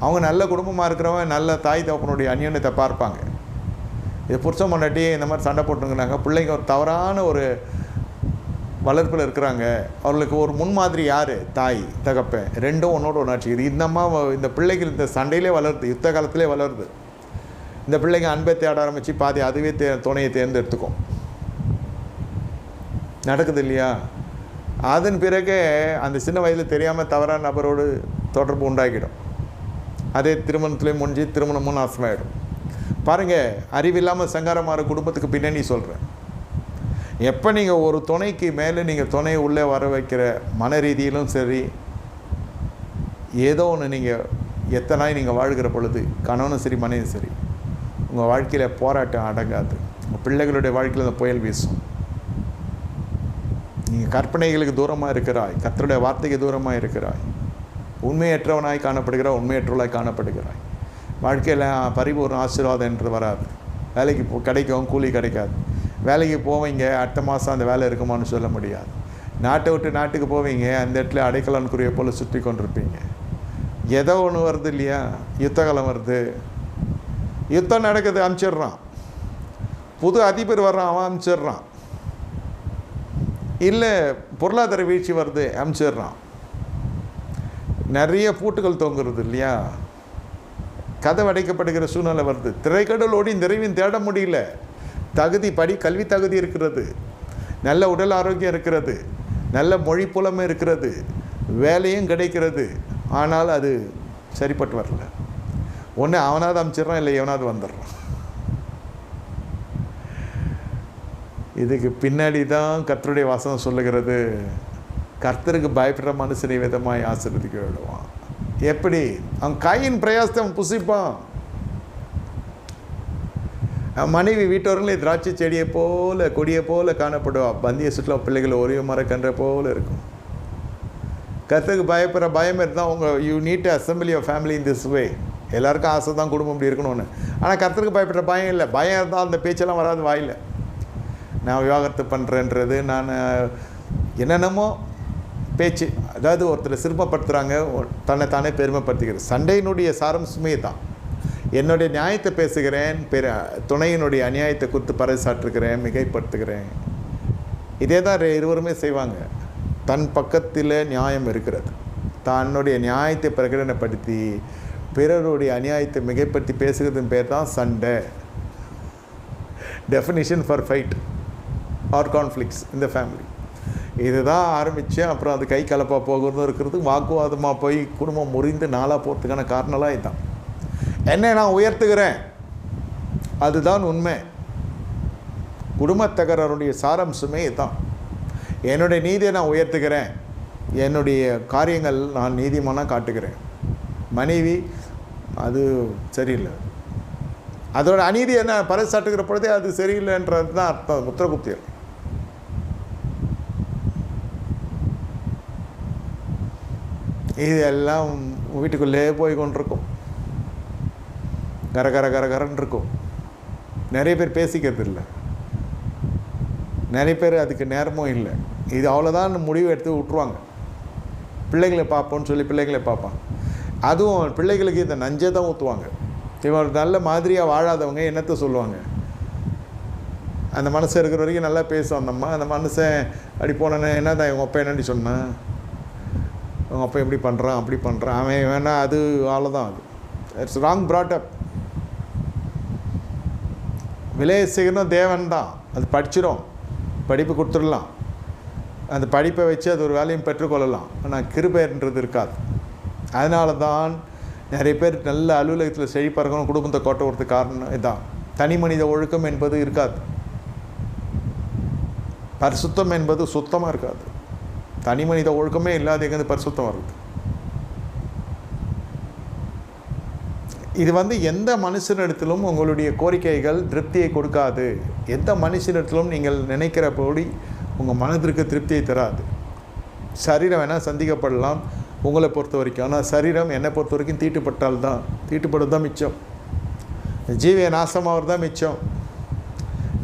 Speaker 1: அவங்க நல்ல குடும்பமாக இருக்கிறவங்க நல்ல தாய் தகப்பனுடைய அந்யோன்யத்தை பார்ப்பாங்க. இது புருஷன் பொண்டாட்டி இந்த மாதிரி சண்டை போட்டுருங்கிறாங்க, பிள்ளைங்க ஒரு தவறான ஒரு வளர்ப்பில் இருக்கிறாங்க. அவர்களுக்கு ஒரு முன்மாதிரி யார்? தாய் தகப்பன் ரெண்டும் ஒன்றோட ஒன்றாச்சு. இது இந்த பிள்ளைகள் இந்த சண்டையிலே வளருது, யுத்த காலத்திலே வளருது. இந்த பிள்ளைங்க அன்பை தேட ஆரம்பித்து பாதி அதுவே துணையை தேர்ந்தெடுத்துக்கும். நடக்குது இல்லையா? அதன் பிறகு அந்த சின்ன வயதில் தெரியாமல் தவறான நபரோடு தொடர்பு உண்டாகிடும். அதே திருமணத்துலேயும் முடிஞ்சு திருமணமும் நாசமாகிடும். பாருங்கள், அறிவில்லாமல் சங்காரமாகிற குடும்பத்துக்கு பின்னணி சொல்கிறேன். எப்போ நீங்கள் ஒரு துணைக்கு மேலே நீங்கள் துணையை உள்ளே வர வைக்கிற மன ரீதியிலும் சரி, ஏதோ ஒன்று நீங்கள் எத்தனை நாள் நீங்கள் வாழ்கிற பொழுது, கணவனும் சரி மனைவியும் சரி, உங்கள் வாழ்க்கையில் போராட்டம் அடங்காது. உங்கள் பிள்ளைகளுடைய வாழ்க்கையில் அந்த புயல் வீசும். நீங்கள் கற்பனைகளுக்கு தூரமாக இருக்கிறாய், கர்த்தருடைய வார்த்தைக்கு தூரமாக இருக்கிறாய், உண்மையற்றவனாய் காணப்படுகிறாய், உண்மையற்றவளாய் காணப்படுகிறாய். வாழ்க்கையில் பரிபூர்ண ஆசீர்வாதம் என்று வராது. வேலைக்கு கிடைக்கும், கூலி கிடைக்காது. வேலைக்கு போவீங்க, அடுத்த மாதம் அந்த வேலை இருக்குமான்னு சொல்ல முடியாது. நாட்டை விட்டு நாட்டுக்கு போவீங்க, அந்த இடத்துல அடைக்கலான்குரிய போல் சுற்றி கொண்டிருப்பீங்க. ஏதோ ஒன்று வருது இல்லையா? யுத்த காலம் வருது, யுத்தம் நடக்குது, அனுப்பிச்சிடுறான். புது அதிபர் வர்றான், அவன் அனுப்பிச்சிடுறான். இல்லை பொருளாதார வீழ்ச்சி வருது, அனுப்பிச்சிடுறான். நிறைய பூட்டுகள் தொங்குறது இல்லையா? கதவு அடைக்கப்படுகிற சூழ்நிலை வருது. திரைக்கடல் ஓடி நிறைவின் தேட முடியல. தகுதி கல்வி தகுதி இருக்கிறது, நல்ல உடல் ஆரோக்கியம் இருக்கிறது, நல்ல மொழி புலமை இருக்கிறது, வேலையும் கிடைக்கிறது. ஆனால் அது சரிப்பட்டு வரல. ஒன்று அவனாவது அனுப்பிச்சிட்றான், இல்லை எவனாவது வந்துடுறான். இதுக்கு பின்னாடி தான் கர்த்தருடைய வசனம் சொல்லுகிறது, கர்த்தருக்கு பயப்படுற மனுஷனை விதமாய் ஆசீர்வதிக்க விடுவான். எப்படி? அவன் கையின் பிரயாசத்தை அவன் புசிப்பான். மனைவி வீட்டோர்களே திராட்சை செடியை போல கொடியை போல காணப்படுவா. பந்திய சுற்றுலா பிள்ளைகள் ஒரே மரக்கன்ற போல இருக்கும். கர்த்தருக்கு பயப்படுற பயம் இருந்தால் you need to assemble your family in this way. எல்லாருக்கும் ஆசை தான் குடும்பம் இப்படி இருக்கணும்னு. ஆனால் கர்த்தருக்கு பயப்படுற பயம் இல்லை. பயம் இருந்தால் அந்த பேச்செல்லாம் வராது வாயில். நான் விவாகரத்து பண்ணுறேன்றது, நான் என்னென்னமோ பேச்சு. அதாவது ஒருத்தர் சிறுமப்படுத்துகிறாங்க, தன்னை தானே பெருமைப்படுத்திக்கிறது. சண்டையினுடைய சாரம்சமே தான். என்னுடைய நியாயத்தை பேசுகிறேன், துணையினுடைய அநியாயத்தை குறித்து பறைசாற்றுகிறேன், மிகைப்படுத்துகிறேன். இதே தான் இருவருமே செய்வாங்க. தன் பக்கத்தில் நியாயம் இருக்கிறது, தன்னுடைய நியாயத்தை பிரகடனப்படுத்தி பிறருடைய அநியாயத்தை மிகைப்படுத்தி பேசுகிறதுன்னு பேர் தான் சண்டை. Definition for fight or conflicts இந்த ஃபேமிலி. இதுதான் ஆரம்பித்து அப்புறம் அது கை கலப்பாக போகிறதும் இருக்கிறது, வாக்குவாதமாக போய் குடும்பம் முறிந்து நாளாக போகிறதுக்கான காரணம்லாம் இதுதான். என்னை நான் உயர்த்துகிறேன், அதுதான் உண்மை. குடும்பத்தகராருடைய சாரம்சமே இதுதான். என்னுடைய நீதியை நான் உயர்த்துகிறேன், என்னுடைய காரியங்கள் நான் நீதிமானாக காட்டுகிறேன். மனைவி அது சரியில்லை, அதோட அநீதி என்ன பறைசாட்டுகிற பொழுதே அது சரியில்லைன்றது தான் அர்த்தம். முத்திரகுப்தியர் இது எல்லாம் வீட்டுக்குள்ளே போய் கொண்டிருக்கும், கரன்னு இருக்கும். நிறைய பேர் பேசிக்கிறது இல்லை, நிறைய பேர் அதுக்கு நேரமும் இல்லை. இது அவ்வளோதான் முடிவு எடுத்து விட்ருவாங்க. பிள்ளைகளை பார்ப்போன்னு சொல்லி பிள்ளைகளை பார்ப்பாங்க. அதுவும் பிள்ளைகளுக்கு இந்த நஞ்சை தான் ஊற்றுவாங்க. இவன் நல்ல மாதிரியாக வாழாதவங்க என்னத்தை சொல்லுவாங்க? அந்த மனசு இருக்கிற வரைக்கும் நல்லா பேசும் அந்தம்மா. அந்த மனுஷன் அப்படி போனேன்னு என்னதான் இவங்க அப்பா என்னடி சொன்னேன், அவங்க அப்பா எப்படி பண்ணுறான் அப்படி பண்ணுறான், அவன் வேணா, அது அவ்வளோதான். அது இட்ஸ் ராங் ப்ராட்டப். விலையேசகனும் தேவன் தான், அது படிச்சிடும், படிப்பு கொடுத்துடலாம், அந்த படிப்பை வச்சு அது ஒரு வேலையும் பெற்றுக்கொள்ளலாம். ஆனால் கிருபைன்றது இருக்காது. அதனால தான் நிறைய பேர் நல்ல அலுவலகத்தில் செழிப்பாக இருக்கணும், குடும்பத்தை கொட்ட வரதுக்கு காரணம் இதுதான். தனி மனித ஒழுக்கம் என்பது இருக்காது, பரிசுத்தம் என்பது சுத்தமாக இருக்காது. தனி மனித ஒழுக்கமே இல்லாத எங்கேருந்து பரிசுத்தம் வருது? இது எந்த மனுஷனிடத்திலும் உங்களுடைய கோரிக்கைகள் திருப்தியை கொடுக்காது. எந்த மனுஷனிடத்திலும் நீங்கள் நினைக்கிறபடி உங்கள் மனதிற்கு திருப்தியை தராது. சரீரம் வேணால் சந்திக்கப்படலாம் உங்களை பொறுத்த வரைக்கும், ஆனால் சரீரம் என்னை பொறுத்த வரைக்கும் தீட்டுப்படுறது தான் மிச்சம். ஜீவிய நாசமாகிறது தான் மிச்சம்.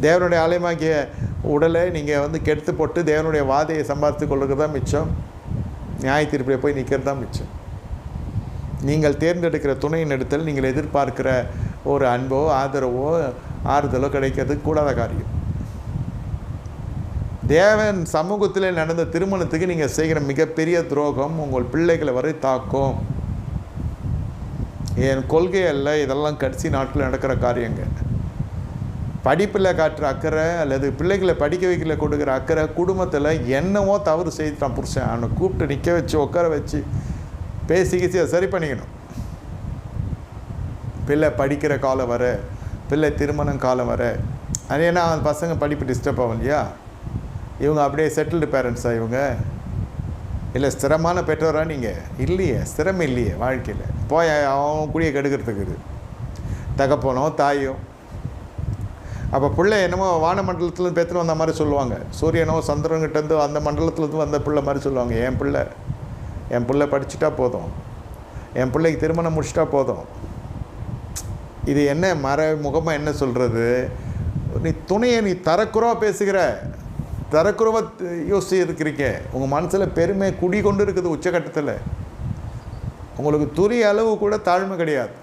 Speaker 1: தேவனுடைய ஆலயமாகிய உடலை நீங்கள் கெடுத்து போட்டு தேவனுடைய வாதையை சம்பாதித்து கொள்ளுறது தான் மிச்சம். நியாய தீர்ப்பில் போய் நிற்கிறது தான் மிச்சம். நீங்கள் தேர்ந்தெடுக்கிற துணையின் இடத்தில் நீங்கள் எதிர்பார்க்கிற ஒரு அன்போ ஆதரவோ ஆறுதலோ கிடைக்கிறது கூடாத காரியம். தேவன் சமூகத்தில் நடந்த திருமணத்துக்கு நீங்கள் செய்கிற மிகப்பெரிய துரோகம் உங்கள் பிள்ளைகளை வரை தாக்கும். என் கொள்கை அல்ல, இதெல்லாம் கடைசி நாட்டில் நடக்கிற காரியங்க. படிப்பில் காட்டுற அக்கறை அல்லது பிள்ளைகளை படிக்க வைக்கல கொடுக்குற அக்கறை, குடும்பத்தில் என்னவோ தவறு செய்துட்டான் புருஷன், அவனை கூப்பிட்டு நிற்க வச்சு உட்கார வச்சு பேசிக்கிச்சு அதை சரி பண்ணிக்கணும். பிள்ளை படிக்கிற காலம் வர, பிள்ளை திருமணம் காலம் வர, அது ஏன்னா அந்த பசங்க படிப்பு டிஸ்டர்ப் ஆகும் இல்லையா? இவங்க அப்படியே செட்டில்டு பேரண்ட்ஸாக இவங்க இல்லை ஸ்திரமான பெற்றோராக நீங்கள் இல்லையே, ஸ்திரம் இல்லையே வாழ்க்கையில். போய் அவன் கூடிய கெடுக்கிறதுக்கு இது தகப்பனோ தாயோ. அப்போ பிள்ளை என்னமோ வான மண்டலத்துலேருந்து பேத்துன்னு வந்த மாதிரி சொல்லுவாங்க, சூரியனோ சந்திரன்கிட்டேருந்து அந்த மண்டலத்துலேருந்து வந்த பிள்ளை மாதிரி சொல்லுவாங்க. என் பிள்ளை படிச்சுட்டா போதும், என் பிள்ளைக்கு திருமணம் முடிச்சிட்டா போதும். இது என்ன மறைமுகமாக என்ன சொல்கிறது? நீ துணையை நீ தரக்குறவா பேசுகிற, தரக்குறவா யோசிச்சு இருக்கிறீங்க. உங்கள் மனசில் பெருமை குடி கொண்டு இருக்குது உச்சக்கட்டத்தில். உங்களுக்கு துரி அளவு கூட தாழ்மை கிடையாது.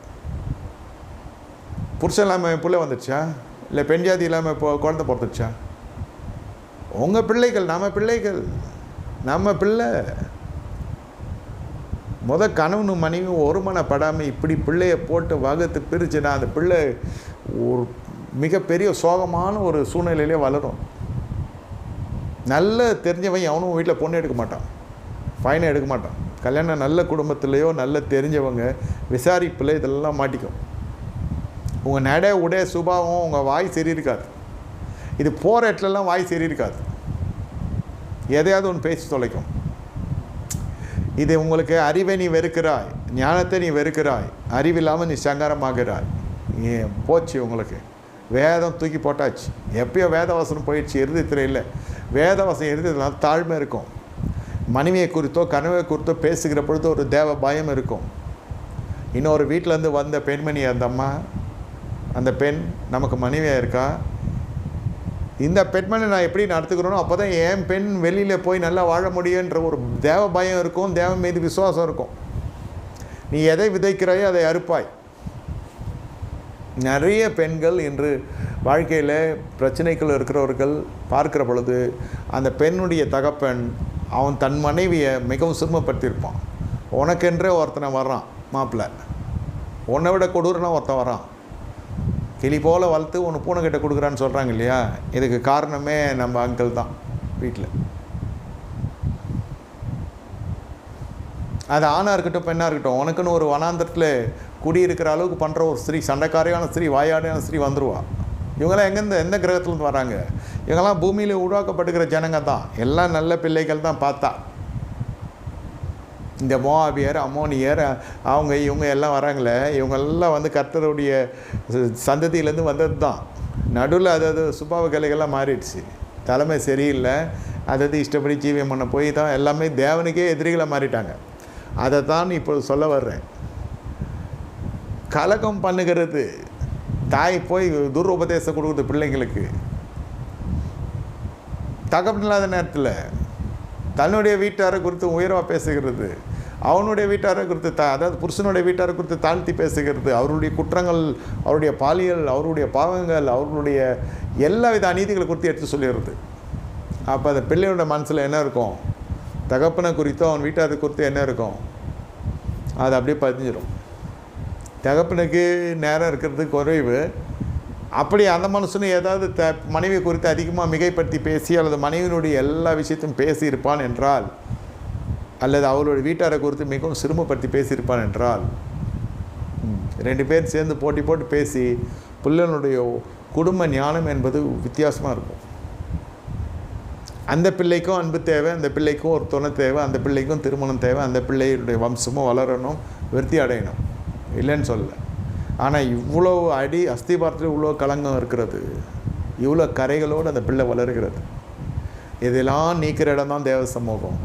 Speaker 1: புருஷன் இல்லாமல் என் பிள்ளை வந்துடுச்சா, இல்லை பெண் ஜாதி இல்லாமல் இப்போ குழந்தை பிறந்துச்சா? உங்கள் பிள்ளைகள், நம்ம பிள்ளை. கணவனும் மனைவியும் ஒருமனப்படாமல் இப்படி பிள்ளையை போட்டு வகுத்து பிரிச்சுன்னா அந்த பிள்ளை ஒரு மிகப்பெரிய சோகமான ஒரு சூழ்நிலையிலே வளரும். நல்ல தெரிஞ்சவன் அவனும் வீட்டில் பொண்ணு எடுக்க மாட்டான், பையனை எடுக்க மாட்டான். கல்யாணம் நல்ல குடும்பத்துலேயோ நல்ல தெரிஞ்சவங்க விசாரிப்பில் இதெல்லாம் மாட்டிக்கும். உங்கள் நடை உடைய சுபாவம், உங்கள் வாய் சரி இருக்காது. இது போகிற இடத்துலலாம் வாய் சரி இருக்காது, எதையாவது ஒன்று பேசி தொலைக்கும். இது உங்களுக்கு அறிவை நீ வெறுக்கிறாய், ஞானத்தை நீ வெறுக்கிறாய், அறிவில்லாமல் நீ சங்கரமாகிறாய். போச்சு உங்களுக்கு. வேதம் தூக்கி போட்டாச்சு, எப்பயோ வேதவாசனம் போயிடுச்சு, இருதயத்தில் இல்லை. வேதவாசம் இருதயத்தில் தாழ்மை இருக்கும். மனைவியை குறித்தோ கனவை குறித்தோ பேசுகிற பொழுது ஒரு தேவ பயம் இருக்கும். இன்னொரு வீட்டிலேருந்து வந்த பெண்மணி, அந்த அம்மா, அந்த பெண் நமக்கு மனைவியாக இருக்கா, இந்த பெண்மணி நான் எப்படி நடத்துக்கிறோனோ அப்போ தான் என் பெண் வெளியில் போய் நல்லா வாழ முடியுன்ற ஒரு தேவ பயம் இருக்கும், தேவன் மீது விசுவாசம் இருக்கும். நீ எதை விதைக்கிறாயோ அதை அறுப்பாய். நிறைய பெண்கள் இன்று வாழ்க்கையில் பிரச்சனைகள் இருக்கிறவர்கள் பார்க்குற பொழுது அந்த பெண்ணுடைய தகப்பன் அவன் தன் மனைவியை மிகவும் சிரமப்படுத்தியிருப்பான். உனக்கென்றே ஒருத்தனை வர்றான் மாப்பிள்ளை, உன்னை விட கொடூரனா ஒருத்தன் வரான், கிளி போல் வளர்த்து ஒன்று பூனைக்கிட்ட கொடுக்குறான்னு சொல்கிறாங்க இல்லையா? இதுக்கு காரணமே நம்ம அங்கிள் தான் வீட்டில். அது ஆணாக இருக்கட்டும் பெண்ணாக இருக்கட்டும், உனக்குன்னு ஒரு வனாந்தரத்தில் குடியிருக்கிற அளவுக்கு பண்ணுற ஒரு ஸ்திரீ, சண்டைக்காரியான ஸ்திரீ, வாயாடியான ஸ்திரீ வந்துடுவா. இவங்களாம் எங்கேருந்து, எந்த கிரகத்துலேருந்து வராங்க? இவங்கெல்லாம் பூமியில் உருவாக்கப்பட்டுக்கிற ஜனங்க தான், எல்லாம் நல்ல பிள்ளைகள் தான் பார்த்தா. இந்த மோவாபியர், அம்மோனியர், அவங்க இவங்க எல்லாம் வராங்களே, இவங்கெல்லாம் வந்து கர்த்தருடைய சந்ததியிலேருந்து வந்தது தான். நடுவில் அதாவது சுபாவ கலைகள்லாம் மாறிடுச்சு. தலைமை சரியில்லை, அதாவது இஷ்டப்படி ஜீவியம் பண்ண போய் தான் எல்லாமே தேவனுக்கே எதிரிகளாக மாறிட்டாங்க. அதை தான் இப்போ சொல்ல வர்றேன். கலகம் பண்ணுகிறது, தாய் போய் துருபதேசம் கொடுக்குறது பிள்ளைங்களுக்கு. தகப்பன் இல்லாத நேரத்தில் தன்னுடைய வீட்டாரை குறித்து உயர்வாக பேசுகிறது, அவனுடைய வீட்டாரை குறித்து அதாவது புருஷனுடைய வீட்டாரை குறித்து தாழ்த்தி பேசுகிறது, அவருடைய குற்றங்கள், அவருடைய பாலியல், அவருடைய பாவங்கள், அவர்களுடைய எல்லா வித அநீதிகளை குறித்து எடுத்து சொல்லிடுறது. அப்போ அந்த பிள்ளையோட மனசில் என்ன இருக்கும்? தகப்பனை குறித்தோ அவன் வீட்டாரை குறித்து என்ன இருக்கும்? அது அப்படியே பதிஞ்சிடும். தகப்பனுக்கு நேரம் இருக்கிறது குறைவு. அப்படி அந்த மனுஷனும் ஏதாவது மனைவி குறித்து அதிகமாக மிகைப்படுத்தி பேசி அல்லது மனைவியினுடைய எல்லா விஷயத்தையும் பேசியிருப்பான் என்றால், அல்லது அவளுடைய வீட்டாரை குறித்து மிகவும் சிறுமப்படுத்தி பேசியிருப்பான் என்றால், 2 பேர் சேர்ந்து போட்டி போட்டு பேசி பிள்ளைனுடைய குடும்ப ஞானம் என்பது வித்தியாசமாக இருக்கும். அந்த பிள்ளைக்கும் அன்பு தேவை, அந்த பிள்ளைக்கும் ஒரு துணை தேவை, அந்த பிள்ளைக்கும் திருமணம் தேவை, அந்த பிள்ளையுடைய வம்சமும் வளரணும், விருத்தி அடையணும், இல்லைன்னு சொல்லலை. ஆனால் இவ்வளோ அடி அஸ்திபாரத்தில் இவ்வளோ களங்கம் இருக்கிறது, இவ்வளோ கரைகளோடு அந்த பிள்ளை வளர்கிறது. இதெல்லாம் நீக்கிற இடம் தான் தேவ சமூகம்.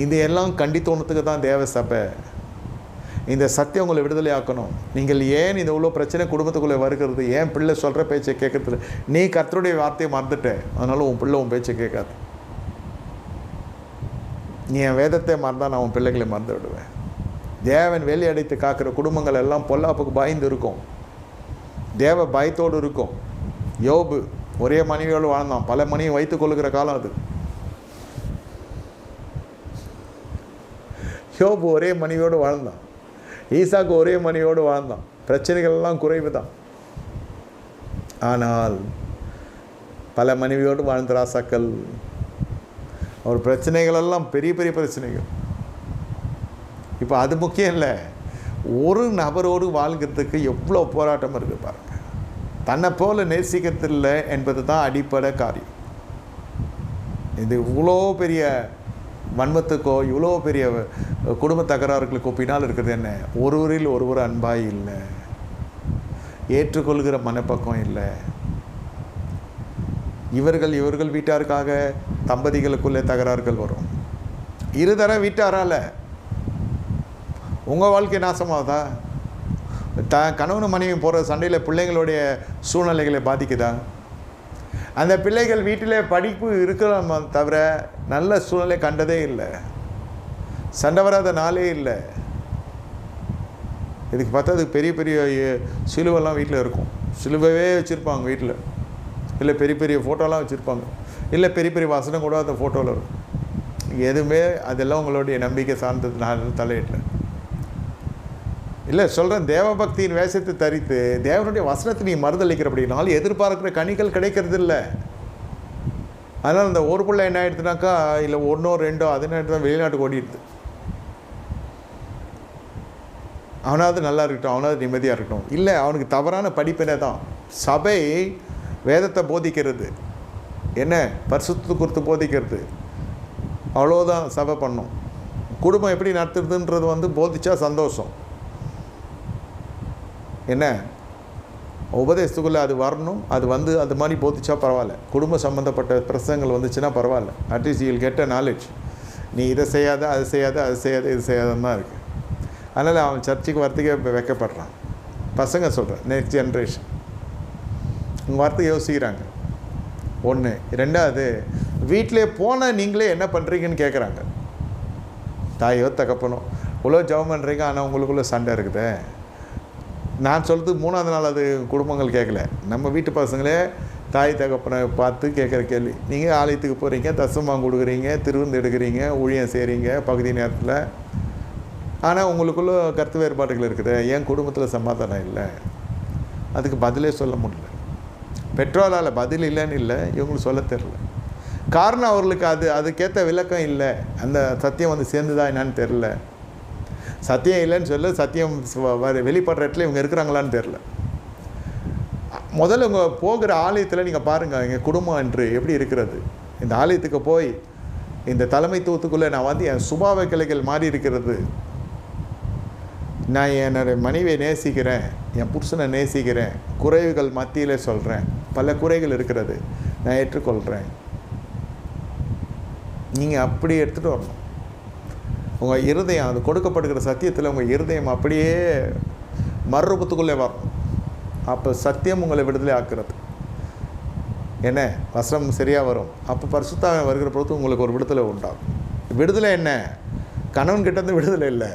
Speaker 1: இதையெல்லாம் கண்டித்தோணத்துக்கு தான் தேவ சபை. இந்த சத்தியம் உங்களை விடுதலை ஆக்கணும். நீங்கள் ஏன் இந்த இவ்வளோ பிரச்சனை குடும்பத்துக்குள்ளே வருகிறது? ஏன் பிள்ளை சொல்கிற பேச்சை கேட்கறதில்ல? நீ கர்த்தருடைய வார்த்தையை மறந்துட்டேன், அதனால உன் பிள்ளை உன் பேச்சை கேட்காது. நீ என் வேதத்தை மறந்தால் நான் உன் பிள்ளைகளை மறந்து விடுவேன். தேவன் வேலி அடைத்து காக்கிற குடும்பங்கள் எல்லாம் பொல்லாப்புக்கு பயந்து இருக்கும், தேவ பயத்தோடு இருக்கும். யோபு ஒரே மனைவியோடு வாழ்ந்தான், பல மனைவி வைத்துக் கொள்ளுகிற காலம் அது. யோபு ஒரே மனைவியோடு வாழ்ந்தான், ஈசாக்கு ஒரே மனைவியோடு வாழ்ந்தான். பிரச்சனைகள் எல்லாம் குறைவு தான். ஆனால் பல மனைவியோடு வாழ்ந்த ராசாக்கள், அவர் பிரச்சனைகளெல்லாம் பெரிய பெரிய பிரச்சனைகள். இப்போ அது முக்கியம் இல்லை, ஒரு நபரோடு வாழ்கிறதுக்கு எவ்வளோ போராட்டம் இருக்குது பாருங்கள். தன்னை போல நேசிக்கிறதில்ல என்பது தான் அடிப்படை காரியம். இது இவ்வளோ பெரிய வன்மத்துக்கோ இவ்வளோ பெரிய குடும்ப தகராறுகளுக்கோ பின்னால் இருக்கிறது என்ன? ஒருவரில் ஒருவர் அன்பாய் இல்லை, ஏற்றுக்கொள்கிற மனப்பக்கம் இல்லை. இவர்கள் வீட்டாருக்காக தம்பதிகளுக்குள்ளே தகராறுகள் வரும். இருதர வீட்டாரால் உங்கள் வாழ்க்கை நாசமாகுதா? கணவன் மனைவி போகிற சண்டையில் பிள்ளைங்களுடைய சூழ்நிலைகளை பாதிக்குதா? அந்த பிள்ளைகள் வீட்டில் படிப்பு இருக்கிற தவிர நல்ல சூழ்நிலை கண்டதே இல்லை, சண்டை வராத நாளே இல்லை. இதுக்கு பார்த்தா அதுக்கு பெரிய பெரிய சிலுவெல்லாம் வீட்டில் இருக்கும், சிலுவையே வச்சுருப்பாங்க வீட்டில், இல்லை பெரிய பெரிய ஃபோட்டோலாம் வச்சுருப்பாங்க, இல்லை பெரிய பெரிய வசனம் கூட அந்த ஃபோட்டோவில் இருக்கும். எதுவுமே அதெல்லாம் உங்களுடைய நம்பிக்கை சார்ந்தது நான் தலையிடல. இல்லை சொல்கிறேன், தேவபக்தியின் வேஷத்தை தரித்து தேவனுடைய வசனத்தை நீ மறுதளிக்கிறபடினாலும் எதிர்பார்க்குற கனிகள் கிடைக்கிறது இல்லை. அதனால் அந்த ஒரு பிள்ளை என்ன ஆகிடுதுனாக்கா, இல்லை 1 2 அதனால தான் வெளிநாட்டுக்கு ஓடிடுது. அவனாவது நல்லா இருக்கட்டும், அவனாவது நிம்மதியாக இருக்கட்டும். இல்லை, அவனுக்கு தவறான படிப்பினை தான். சபை வேதத்தை போதிக்கிறது, என்ன பரிசுத்த குறித்து போதிக்கிறது, அவ்வளோதான் சபை பண்ணும். குடும்பம் எப்படி நடத்துறதுன்றது போதிச்சா சந்தோஷம். என்ன உபதேசத்துக்குள்ளே அது வரணும், அது அது மாதிரி போதிச்சா பரவாயில்ல. குடும்ப சம்மந்தப்பட்ட பிரசங்கள் வந்துச்சுன்னா பரவாயில்ல. At least you will get a knowledge. நீ இதை செய்யாத, அது செய்யாத, அது செய்யாத, இது செய்யாதன்னு தான் இருக்குது. அதனால் அவன் சர்ச்சுக்கு வரத்துக்கே இப்போ வைக்கப்படுறான். பசங்க சொல்கிறேன், நெக்ஸ்ட் ஜென்ரேஷன் உங்கள் வார்த்தைக்கு யோசிக்கிறாங்க. 1. 2வது, வீட்டிலே போனால் நீங்களே என்ன பண்ணுறீங்கன்னு கேட்குறாங்க. தாயோ தகப்பனோ இவ்வளோ ஜெபம் பண்ணுறீங்க, ஆனால் உங்களுக்குள்ளே சண்டை இருக்குது. நான் சொல்கிறது 3வது நாள் அது குடும்பங்கள் கேட்கல. நம்ம வீட்டு பசங்களே தாய் தகப்பனை பார்த்து கேட்குற கேள்வி. நீங்கள் ஆலயத்துக்கு போகிறீங்க, தசமாக கொடுக்குறீங்க, திருவிருந்து எடுக்கிறீங்க, ஊழியம் செய்கிறீங்க பகுதி நேரத்தில், ஆனால் உங்களுக்குள்ளே கருத்து வேறுபாடுகள் இருக்குது. என் குடும்பத்தில் சமாதானம் இல்லை. அதுக்கு பதிலே சொல்ல முடியல. பெற்றோரால் பதில் இல்லைன்னு இல்லை, இவங்களுக்கு சொல்ல தெரில. காரணம் அவர்களுக்கு அதுக்கேற்ற விளக்கம் இல்லை. அந்த சத்தியம் சேர்ந்துதா என்னான்னு தெரில. சத்தியம் இல்லைன்னு சொல்ல, சத்தியம் வெளிப்படுற இடத்துல இவங்க இருக்கிறாங்களான்னு தெரில. முதல்ல உங்கள் போகிற ஆலயத்தில் நீங்கள் பாருங்கள், எங்கள் குடும்பம் என்று எப்படி இருக்கிறது. இந்த ஆலயத்துக்கு போய் இந்த தலைமைத்துவத்துக்குள்ளே நான் வந்து என் சுபாவ கிளைகள் மாறி இருக்கிறது. நான் என்னோடய மனைவியை நேசிக்கிறேன், என் புருஷனை நேசிக்கிறேன், குறைவுகள் மத்தியில் சொல்கிறேன், பல குறைகள் இருக்கிறது, நான் ஏற்றுக்கொள்கிறேன். நீங்கள் அப்படி எடுத்துகிட்டு வரணும். உங்கள் இருதயம், அது கொடுக்கப்படுகிற சத்தியத்தில் உங்கள் இருதயம் அப்படியே மறுரூபத்துக்குள்ளே வரணும். அப்போ சத்தியம் உங்களை விடுதலை ஆக்குறது. என்ன வசனம் சரியாக வரும். அப்போ பரிசுத்தாவியானவர் வருகிற பொழுது உங்களுக்கு ஒரு விடுதலை உண்டாகும். விடுதலை என்ன? கணவன் கிட்டேருந்து விடுதலை இல்லை,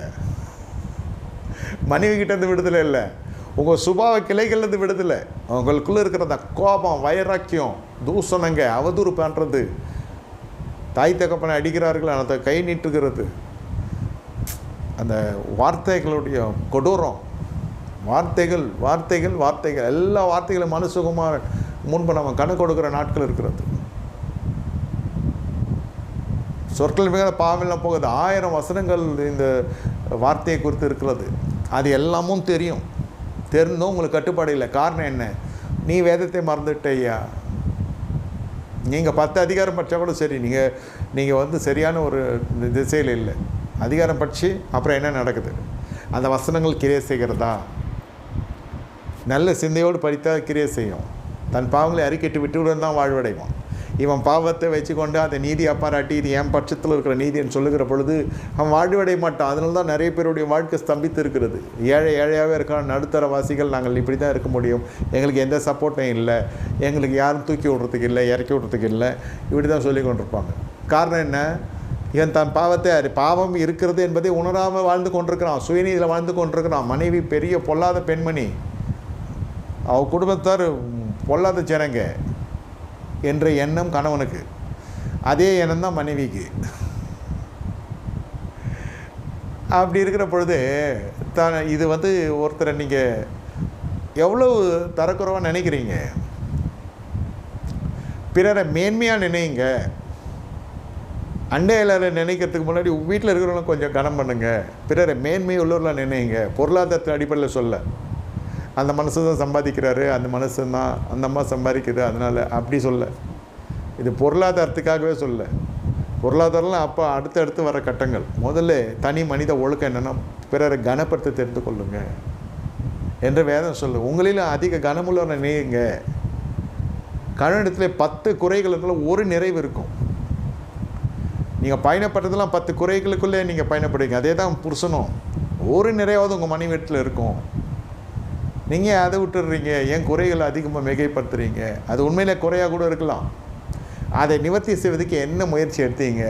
Speaker 1: மனைவி கிட்டேருந்து விடுதலை இல்லை, உங்கள் சுபாவ கிளைகள்லேருந்து விடுதலை. உங்களுக்குள்ளே இருக்கிற கோபம், வைராக்கியம், தூஷணங்க, அவதூறு பண்ணுறது, தாய் தகப்பனை அடிக்கிறார்கள் அதை கை நீட்டுகிறது, அந்த வார்த்தைகளுடைய கொடூரம், வார்த்தைகள் வார்த்தைகள் வார்த்தைகள், எல்லா வார்த்தைகளும் மனுசுகுமார் முன்பு நம்ம கணக்கு கொடுக்குற நாட்கள் இருக்கிறது. சொற்கள் மிக பாவெல்லாம் போகுது. 1000 வசனங்கள் இந்த வார்த்தையை குறித்து இருக்கிறது. அது எல்லாமும் தெரியும், தெரிந்தும் உங்களுக்கு கட்டுப்பாடு இல்லை. காரணம் என்ன? நீ வேதத்தை மறந்துட்டேயா. நீங்கள் 10 அதிகாரம் படித்தா கூட சரி, நீங்கள் வந்து சரியான ஒரு திசையில் இல்லை. அதிகாரம் படித்து அப்புறம் என்ன நடக்குது? அந்த வசனங்கள் கிரியை செய்கிறதா? நல்ல சிந்தையோடு படித்தால் கிரியை செய்யும். தன் பாவங்களை அறிக்கைட்டு விட்டுவிடன் தான் வாழ்வடைவான். இவன் பாவத்தை வச்சுக்கொண்டு அதை நீதியாக பாராட்டி இது என் பட்சத்தில் இருக்கிற நீதின்னு சொல்லுகிற பொழுது அவன் வாழ்வடைய மாட்டான். அதனால தான் நிறைய பேருடைய வாழ்க்கை ஸ்தம்பித்து இருக்கிறது. ஏழையாகவே இருக்கான். நடுத்தர வாசிகள் நாங்கள் இப்படி தான் இருக்க முடியும், எங்களுக்கு எந்த சப்போர்ட்டும் இல்லை, எங்களுக்கு யாரும் தூக்கி விடுறதுக்கு இல்லை, இறக்கி விடுறதுக்கு இல்லை, இப்படி தான் சொல்லி கொண்டிருப்பாங்க. காரணம் என்ன? இவன் தன் பாவம் இருக்கிறது என்பதை உணராமல் வாழ்ந்து கொண்டிருக்கிறான், சுயநீதியில் வாழ்ந்து கொண்டிருக்கிறான். மனைவி பெரிய பொல்லாத பெண்மணி, அவள் குடும்பத்தார் பொல்லாத ஜனங்க என்ற எண்ணம் கணவனுக்கு, அதே எண்ணம் தான் மனைவிக்கு. அப்படி இருக்கிற பொழுது இது வந்து ஒருத்தரை நீங்கள் எவ்வளவு தரக்குறைவாக நினைக்கிறீங்க. பிறரை மேன்மையாக நினைங்க. அண்டையில் நினைக்கிறதுக்கு முன்னாடி வீட்டில் இருக்கிறவங்களும் கொஞ்சம் கனம் பண்ணுங்க. பிறரை மேன்மை உள்ளவர்களாக நினைங்க. பொருளாதாரத்தின் அடிப்படையில் சொல்ல, அந்த மனசு தான் சம்பாதிக்கிறாரு, அந்த மனசு தான் அந்த அம்மா சம்பாதிக்குது, அதனால் அப்படி சொல்ல. இது பொருளாதாரத்துக்காகவே சொல்ல. பொருளாதாரம்லாம் அப்போ அடுத்தடுத்து வர கட்டங்கள். முதல்ல தனி மனித ஒழுக்கம் என்னென்னா பிறரை கனப்படுத்த தெரிந்து கொள்ளுங்க என்று வேதம் சொல்லு. உங்களில் அதிக கனமுள்ள நினைங்க. கணவனிடத்தில் 10 குறைகளுக்குள்ள ஒரு நிறைவு இருக்கும். நீங்கள் பயணப்பட்டதெல்லாம் 10 குறைகளுக்குள்ளே நீங்கள் பயணப்படுவீங்க. அதே தான் புருஷனும். ஒரு நிறைவாவது உங்கள் மனைவி வீட்டில் இருக்கும். நீங்கள் அதை விட்டுடுறீங்க, ஏன் குறைகளை அதிகமாக மிகைப்படுத்துறீங்க? அது உண்மையிலே குறையாக கூட இருக்கலாம். அதை நிவர்த்தி செய்வதுக்கு என்ன முயற்சி எடுத்தீங்க?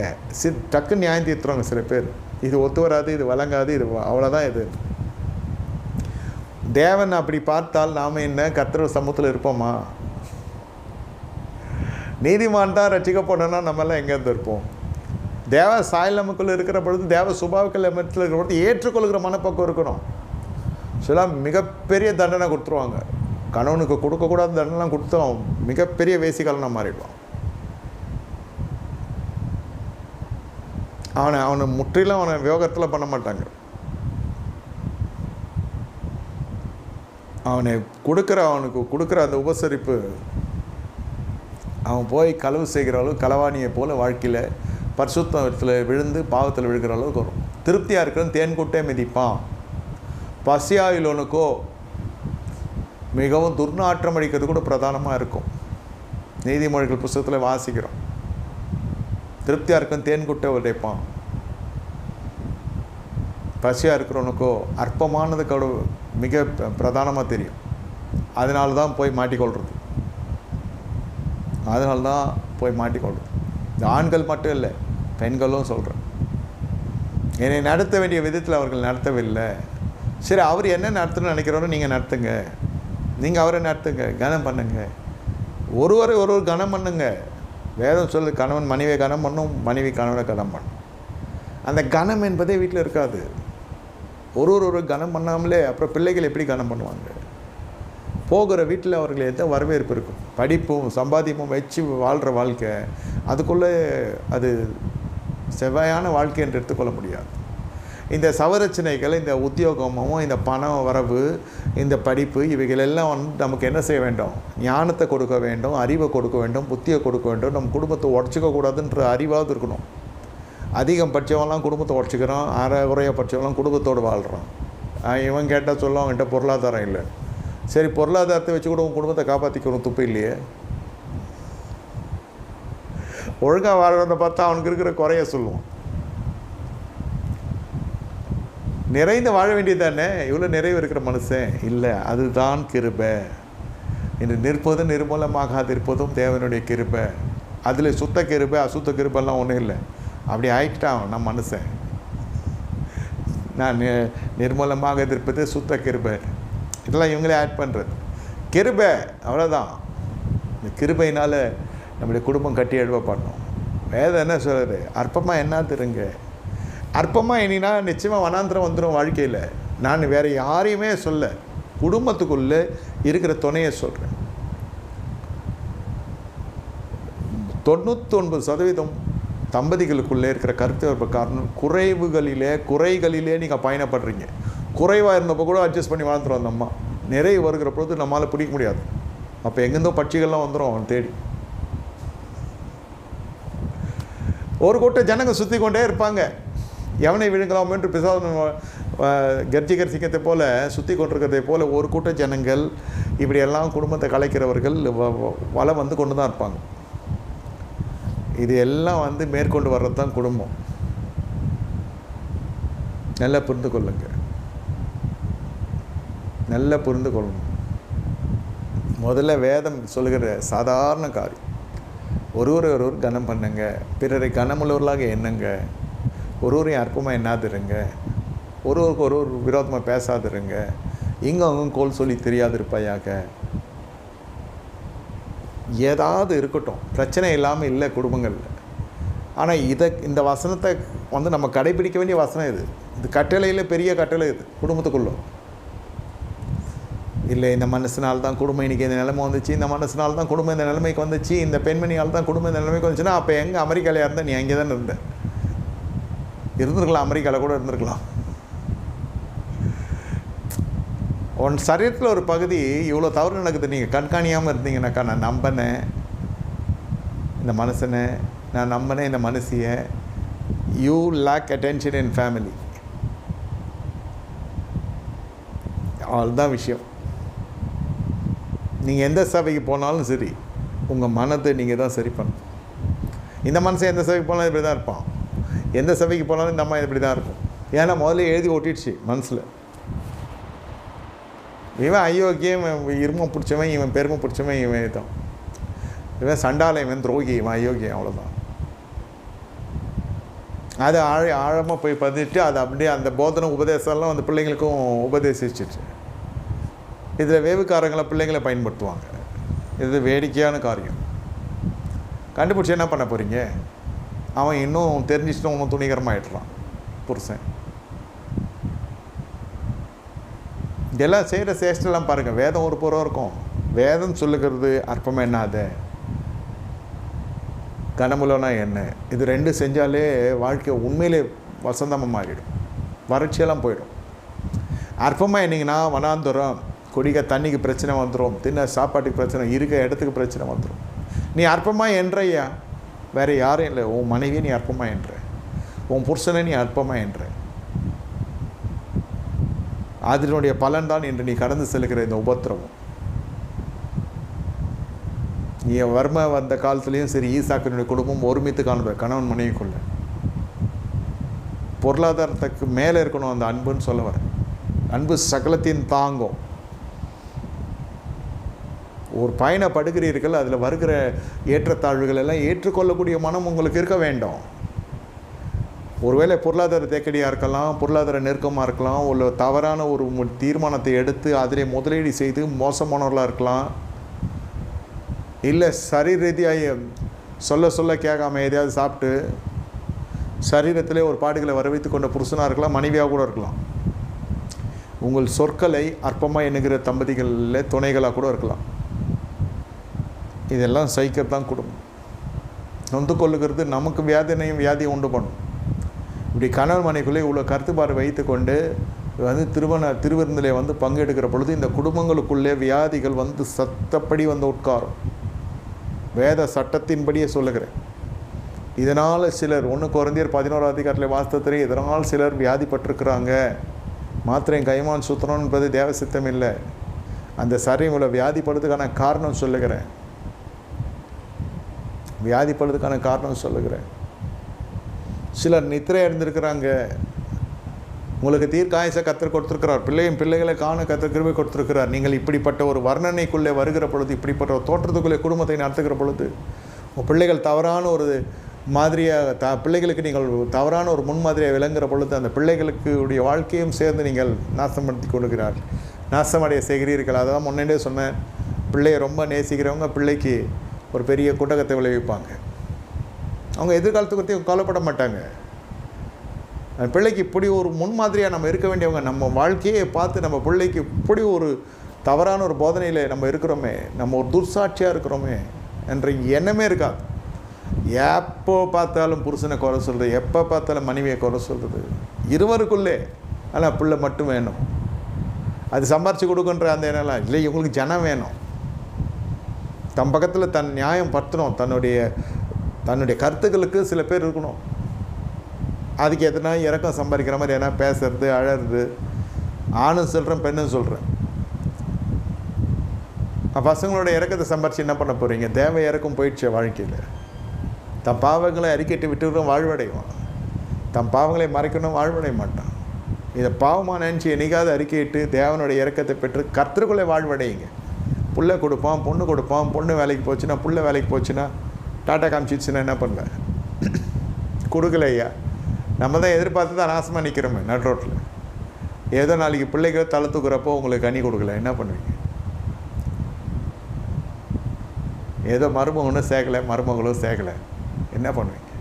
Speaker 1: டக்குன்னு நியாயம் தீர்த்துறாங்க சில பேர். இது ஒத்து வராது, இது வழங்காது, இது அவ்வளோதான். இது தேவன் அப்படி பார்த்தால் நாம் என்ன கர்த்தர் சமூகத்தில் இருப்போமா? நீதிமான் தான் ரட்சிக்கப்படணும்னா நம்மெல்லாம் எங்கேருந்து இருப்போம்? தேவ சாயல் நமக்குள்ளே இருக்கிற பொழுது, தேவ சுபாவுக்கள் இடத்துல இருக்கிற பொழுது ஏற்றுக்கொள்கிற மனப்பக்கம் இருக்கணும். சில மிகப்பெரிய தண்டனை கொடுத்துருவாங்க. கணவனுக்கு கொடுக்கக்கூடாத தண்டனைலாம் கொடுத்தோம், மிகப்பெரிய வேசிகாலனாக மாறிடுவான். அவனை முற்றிலும் அவனை விவகாரத்தில் பண்ண மாட்டாங்க. அவனுக்கு கொடுக்குற அந்த உபசரிப்பு, அவன் போய் களவு செய்கிற அளவு களவாணியை போல் வாழ்க்கையில் பரிசுத்தத்தில் விழுந்து பாவத்தில் விழுகிற அளவுக்கு வரும். திருப்தியாக இருக்கிறவன் தேன் கூட்டே மிதிப்பான். பசியாயிலோனுக்கோ மிகவும் துர்நாற்றம் அடிக்கிறது கூட பிரதானமாக இருக்கும். நீதிமொழிகள் புத்தகத்தில் வாசிக்கிறோம். திருப்தியாக இருக்கும் தேன் குட்டை உடைப்பான். பசியாக இருக்கிறவனுக்கோ அற்பமானது மிக பிரதானமாக தெரியும். அதனால தான் போய் மாட்டிக்கொள்வது. இந்த ஆண்கள் மட்டும் இல்லை, பெண்களும் சொல்கிறேன். என்னை நடத்த வேண்டிய விதத்தில் அவர்கள் நடத்தவில்லை. சரி, அவர் என்ன நடத்தணும்னு நினைக்கிறவரோ நீங்கள் நடத்துங்க, நீங்கள் அவரை நடத்துங்க, கனம் பண்ணுங்க. ஒருவரை கனம் பண்ணுங்க. வேதம் சொல்லு, கணவன் மனைவியை கனம் பண்ணும், மனைவி கணவனை கனம் பண்ணும். அந்த கனம் என்பதே வீட்டில் இருக்காது. ஒரு கனம் பண்ணாமலே அப்புறம் பிள்ளைகள் எப்படி கனம் பண்ணுவாங்க? போகிற வீட்டில் அவர்கள் எந்த வரவேற்பு இருக்கும்? படிப்பும் சம்பாதியமும் வச்சு வாழ்கிற வாழ்க்கை, அதுக்குள்ளே அது செவ்வாயான வாழ்க்கை என்று எடுத்துக்கொள்ள முடியாது. இந்த சவரச்சனைகள், இந்த உத்தியோகமும், இந்த பண வரவு, இந்த படிப்பு, இவைகள் எல்லாம் வந்து நமக்கு என்ன செய்ய வேண்டும்? ஞானத்தை கொடுக்க வேண்டும், அறிவை கொடுக்க வேண்டும், புத்தியை கொடுக்க வேண்டும். நம்ம குடும்பத்தை உடச்சிக்க கூடாதுன்ற அறிவாவது இருக்கணும். அதிகம் படித்தவன்லாம் குடும்பத்தை உடச்சிக்கிறான், குறைய படித்தவன்லாம் குடும்பத்தோடு வாழ்கிறான். இவன் கேட்டால் சொல்ல அவன்கிட்ட பொருளாதாரம் இல்லை. சரி, பொருளாதாரத்தை வச்சு கூட உன் குடும்பத்தை காப்பாற்றிக்கணும், துப்பு இல்லையே. ஒழுங்காக வாழ்கிறத பார்த்தா அவனுக்கு இருக்கிற குறைய சொல்லுவான். நிறைந்து வாழ வேண்டியது தானே, இவ்வளோ நிறைவு இருக்கிற மனுஷன் இல்லை. அதுதான் கிருபை. இன்று நிற்பதும் நிர்மூலமாகாது இருப்பதும் தேவனுடைய கிருபை. அதில் சுத்த கிருபை அசுத்த கிருபெல்லாம் ஒன்றும் இல்லை. அப்படி ஆகிட்டான் நம்ம மனுஷன். நான் நிர்மூலமாக இருப்பது சுத்த கிருபை, இதெல்லாம் இவங்களே ஆட் பண்ணுறது. கிருபை அவ்வளோதான். இந்த கிருபையினால் நம்முடைய குடும்பம் கட்டி எழுப்பப்படணும். வேதம் என்ன சொல்கிறது? அற்பமாக என்ன தெரியுங்க, அற்பமாக இனினா நிச்சயமாக வனாந்திரம் வந்துடும் வாழ்க்கையில். நான் வேறு யாரையுமே சொல்ல, குடும்பத்துக்குள்ளே இருக்கிற துணையை சொல்கிறேன். 99% தம்பதிகளுக்குள்ளே இருக்கிற கருத்து காரணம் குறைகளிலே நீங்கள் பயணப்படுறீங்க. குறைவாக இருந்தப்போ கூட அட்ஜஸ்ட் பண்ணி வாழ்ந்துடும் அந்த அம்மா. நிறைய வருகிற பொழுது நம்மளால் பிடிக்க முடியாது. அப்போ எங்கேருந்தோ பட்சிகள்லாம் வந்துடும் அவன் தேடி. ஒரு கூட்ட ஜனங்க சுற்றி கொண்டே இருப்பாங்க. எவனை விழுங்கலாம் என்று பிசாசு கர்ஜிகர் சிங்கத்தை போல சுற்றி கொண்டிருக்கிறதை போல் ஒரு கூட்ட ஜனங்கள் இப்படியெல்லாம் குடும்பத்தை கலைக்கிறவர்கள் வலை வந்து கொண்டு தான் இருப்பாங்க. இது எல்லாம் மேற்கொண்டு வர்றது தான் குடும்பம். நல்லா புரிந்து கொள்ளுங்க, நல்லா புரிந்து கொள்ளணும். முதல்ல வேதம் சொல்லுகிற சாதாரண காரியம், ஒருவர் கனம் பண்ணுங்க, பிறரை கனமுள்ளவர்களாக எண்ணுங்க, ஒருவரையும் அற்பமாக எண்ணாதிருங்க, ஒருவருக்கு ஒரு விரோதமாக பேசாதிருங்க, இங்கே கோல் சொல்லி தெரியாதிருப்பாயாக. ஏதாவது இருக்கட்டும், பிரச்சனை இல்லாமல் இல்லை குடும்பங்களில். ஆனால் இந்த வசனத்தை நம்ம கடைபிடிக்க வேண்டிய வசனம் இது கட்டளையில் பெரிய கட்டளை. இது குடும்பத்துக்குள்ளே இல்லை, இந்த மனசினால் தான் குடும்பம் இன்றைக்கி இந்த நிலைமை வந்துச்சு, இந்த மனசினால் தான் குடும்பம் இந்த நிலைமைக்கு வந்துச்சு, இந்த பெண்மணியால் தான் குடும்பம் இந்த நிலைமைக்கு வந்துச்சுன்னா, அப்போ எங்கே அமெரிக்காவில் இருந்தால் நீ அங்கே தானே இருந்திருக்கலாம், அமெரிக்காவில் கூட இருந்திருக்கலாம். உன் சரீரத்தில் ஒரு பகுதி இவ்வளோ தவறு நடக்குது, நீங்கள் கண்காணியாமல் இருந்தீங்கன்னாக்கா, நான் நம்பினேன் இந்த மனுஷனை, நான் நம்பினேன் இந்த மனுஷியை, you lack attention in family. அவ்வளோதான் விஷயம். நீங்கள் எந்த சபைக்கு போனாலும் சரி, உங்கள் மனத்தை நீங்கள் தான் சரி பண்ணணும். இந்த மனுஷன் எந்த சபைக்கு போனாலும் இப்படி தான் இருப்பான், எந்த சபைக்கு போனாலும் இந்த அம்மா இப்படி தான் இருக்கும். ஏன்னா முதல்ல எழுதி ஓட்டிடுச்சு மனசில். இவன் அயோக்கியம், இவன் இருமை பிடிச்சவன், இவன் பெருமை பிடிச்சவன், இவன் தான், இவன் சண்டாளம், இவன் துரோகி, இவன் அயோக்கியம், அவ்வளோதான். அது ஆழமாக போய் பதிட்டு அது அப்படியே அந்த போதனை உபதேசம்லாம் அந்த பிள்ளைங்களுக்கும் உபதேசிச்சிச்சு. இதில் வேவுக்காரங்களை பிள்ளைங்களை பயன்படுத்துவாங்க. இது வேடிக்கையான காரியம். கண்டுபிடிச்சி என்ன பண்ண போகிறீங்க? அவன் இன்னும் தெரிஞ்சிச்சுன்னா இன்னும் துணிகரமாகிட்டுறான் புருஷன். இதெல்லாம் செய்கிற சேஷ்டெல்லாம் பாருங்கள். வேதம் ஒரு புறம் இருக்கும். வேதம் சொல்லுகிறது அற்பமாக என்னாத, கனமுலனா என்ன, இது ரெண்டு செஞ்சாலே வாழ்க்கை உண்மையிலே வசந்தமாக மாறிடும், வறட்சியெல்லாம் போயிடும். அற்பமாக என்னங்கன்னா வனாந்தரம், குடிக்க தண்ணிக்கு பிரச்சனை வந்துடும், தின்ன சாப்பாட்டுக்கு பிரச்சனை, இருக்க இடத்துக்கு பிரச்சனை வந்துடும். நீ அற்பமாக என்றையா, வேறு யாரும் இல்லை, உன் மனைவியை நீ அற்பமாக என்ற, உன் புருஷனை நீ அற்பமாக என்ற. அதனுடைய பலன்தான் இன்று நீ கடந்து செல்கிற இந்த உபத்திரவம். நீ வறுமை வந்த காலத்துலேயும் சரி, ஈசாக்கினுடைய குடும்பம் ஒருமித்து காணப்பட கணவன் மனைவிக்குள்ள பொருளாதாரத்துக்கு மேலே இருக்கணும் அந்த அன்புன்னு சொல்ல வர. அன்பு சகலத்தின் தாங்கும். ஒரு பயணப்படுகிறீர்கள், அதில் வருகிற ஏற்றத்தாழ்வுகள் எல்லாம் ஏற்றுக்கொள்ளக்கூடிய மனம் உங்களுக்கு இருக்க வேண்டும். ஒருவேளை பொருளாதார தேக்கடியாக இருக்கலாம், பொருளாதார நெருக்கமாக இருக்கலாம், ஒரு தவறான ஒரு தீர்மானத்தை எடுத்து அதிலே முதலீடு செய்து மோசமானவர்களாக இருக்கலாம், இல்லை சரீர ரீதியாக சொல்ல கேட்காம எதையாவது சாப்பிட்டு சரீரத்திலே ஒரு பாடுகளை வரவைத்து கொண்ட புருஷனாக இருக்கலாம், மனைவியாக கூட இருக்கலாம். உங்கள் சொற்களை அற்பமாக எண்ணுகிற தம்பதிகளில் துணைகளாக கூட இருக்கலாம். இதெல்லாம் சைக்கிறதான் குடும்பம். நொந்து கொள்ளுகிறது நமக்கு வியாதியை உண்டு பண்ணும். இப்படி கணவன் மனைக்குள்ளே இவ்வளோ கருத்துப்பாடு வைத்து கொண்டு திருவிருந்திலே பங்கெடுக்கிற பொழுது இந்த குடும்பங்களுக்குள்ளே வியாதிகள் சத்தப்படி உட்காரும். வேத சட்டத்தின்படியே சொல்லுகிறேன். இதனால் சிலர் 1 கொரிந்தியர் 11 அதிகாரத்தில் வாஸ்தவத்திலே இதனால் சிலர் வியாதிப்பட்டிருக்கிறாங்க. மாத்திரையும் கைமான் சுத்தணும் என்பது தேவ சித்தம் இல்லை. அந்த சரீரங்களை வியாதிப்படுறதுக்கான காரணம் சொல்லுகிறேன். வியாதிப்படுறதுக்கான காரணம் சொல்லுகிறேன். சிலர் நித்திரை அடைந்திருக்கிறாங்க. உங்களுக்கு தீர்க்காயசை கர்த்தர் கொடுத்துருக்கிறார். பிள்ளைகளை காண கர்த்தர் கிருபை கொடுத்துருக்கிறார். நீங்கள் இப்படிப்பட்ட ஒரு வர்ணனைக்குள்ளே வருகிற பொழுது, இப்படிப்பட்ட ஒரு தோற்றத்துக்குள்ளே குடும்பத்தை நடத்துகிற பொழுது, உங்கள் பிள்ளைகள் தவறான ஒரு மாதிரியாக பிள்ளைகளுக்கு நீங்கள் தவறான ஒரு முன்மாதிரியாக விளங்குகிற பொழுது, அந்த பிள்ளைகளுக்கு உடைய வாழ்க்கையும் சேர்ந்து நீங்கள் நாசப்படுத்தி கொடுக்கிறார்கள், நாசமடைய செய்கிறீர்கள். அதான் முன்னாடியே சொன்னேன், பிள்ளையை ரொம்ப நேசிக்கிறவங்க பிள்ளைக்கு ஒரு பெரிய குட்டகத்தை விளைவிப்பாங்க. அவங்க எதிர்காலத்தை பற்றி கவலைப்பட மாட்டாங்க. அந்த பிள்ளைக்கு இப்படி ஒரு முன்மாதிரியாக நம்ம இருக்க வேண்டியவங்க. நம்ம வாழ்க்கையை பார்த்து நம்ம பிள்ளைக்கு இப்படி ஒரு தவறான ஒரு போதனையில் நம்ம இருக்கிறோமே, நம்ம ஒரு துர்சாட்சியாக இருக்கிறோமே என்ற எண்ணமே இருக்காது. எப்போ பார்த்தாலும் புருஷனை குறை சொல்கிறது, எப்போ பார்த்தாலும் மனைவியை குறை சொல்கிறது, இருவருக்குள்ளே. ஆனால் பிள்ளை மட்டும் வேணும், அது சம்பாரித்து கொடுக்குன்ற அந்த எண்ணெல்லாம் இல்லை. இவங்களுக்கு ஜனம் வேணும், தன் பக்கத்தில் தன் நியாயம் படுத்தணும், தன்னுடைய கருத்துக்களுக்கு சில பேர் இருக்கணும். அதுக்கு எதுனா இறக்கம் சம்பாதிக்கிற மாதிரி ஏன்னா பேசுறது, அழறது, ஆணும் சொல்கிறேன் பெண்ணும் சொல்கிறேன். பசங்களோட இறக்கத்தை சம்பாரித்து என்ன பண்ண போகிறீங்க? தேவை இறக்கம் போயிடுச்சு வாழ்க்கையில். தன் பாவங்களை அறிக்கைட்டு விட்டுக்கிறோம் வாழ்வடைவான், தன் பாவங்களை மறைக்கணும் வாழ்வடைய மாட்டான். இதை பாவமாக நினச்சி என்னைக்காவது அறிக்கையிட்டு தேவனுடைய இறக்கத்தை பெற்று கர்த்தருக்குள்ளே வாழ்வடையுங்க. புள்ள கொடுப்பான், பொண்ணு கொடுப்பான், பொண்ணு வேலைக்கு போச்சுன்னா, புள்ள வேலைக்கு போச்சுன்னா, டாட்டா காமிச்சிச்சுன்னா என்ன பண்ணுவேன்? கொடுக்கல ஐயா. நம்ம தான் எதிர்பார்த்து தான் நாசமாக நிற்கிறோமே நட் ரோட்டில். ஏதோ நாளைக்கு பிள்ளைகள் தலை தூக்குறப்போ உங்களுக்கு கனி கொடுக்கல, என்ன பண்ணுவீங்க? ஏதோ மருமகனும் சேர்க்கலை, மருமகளும் சேர்க்கலை, என்ன பண்ணுவீங்க?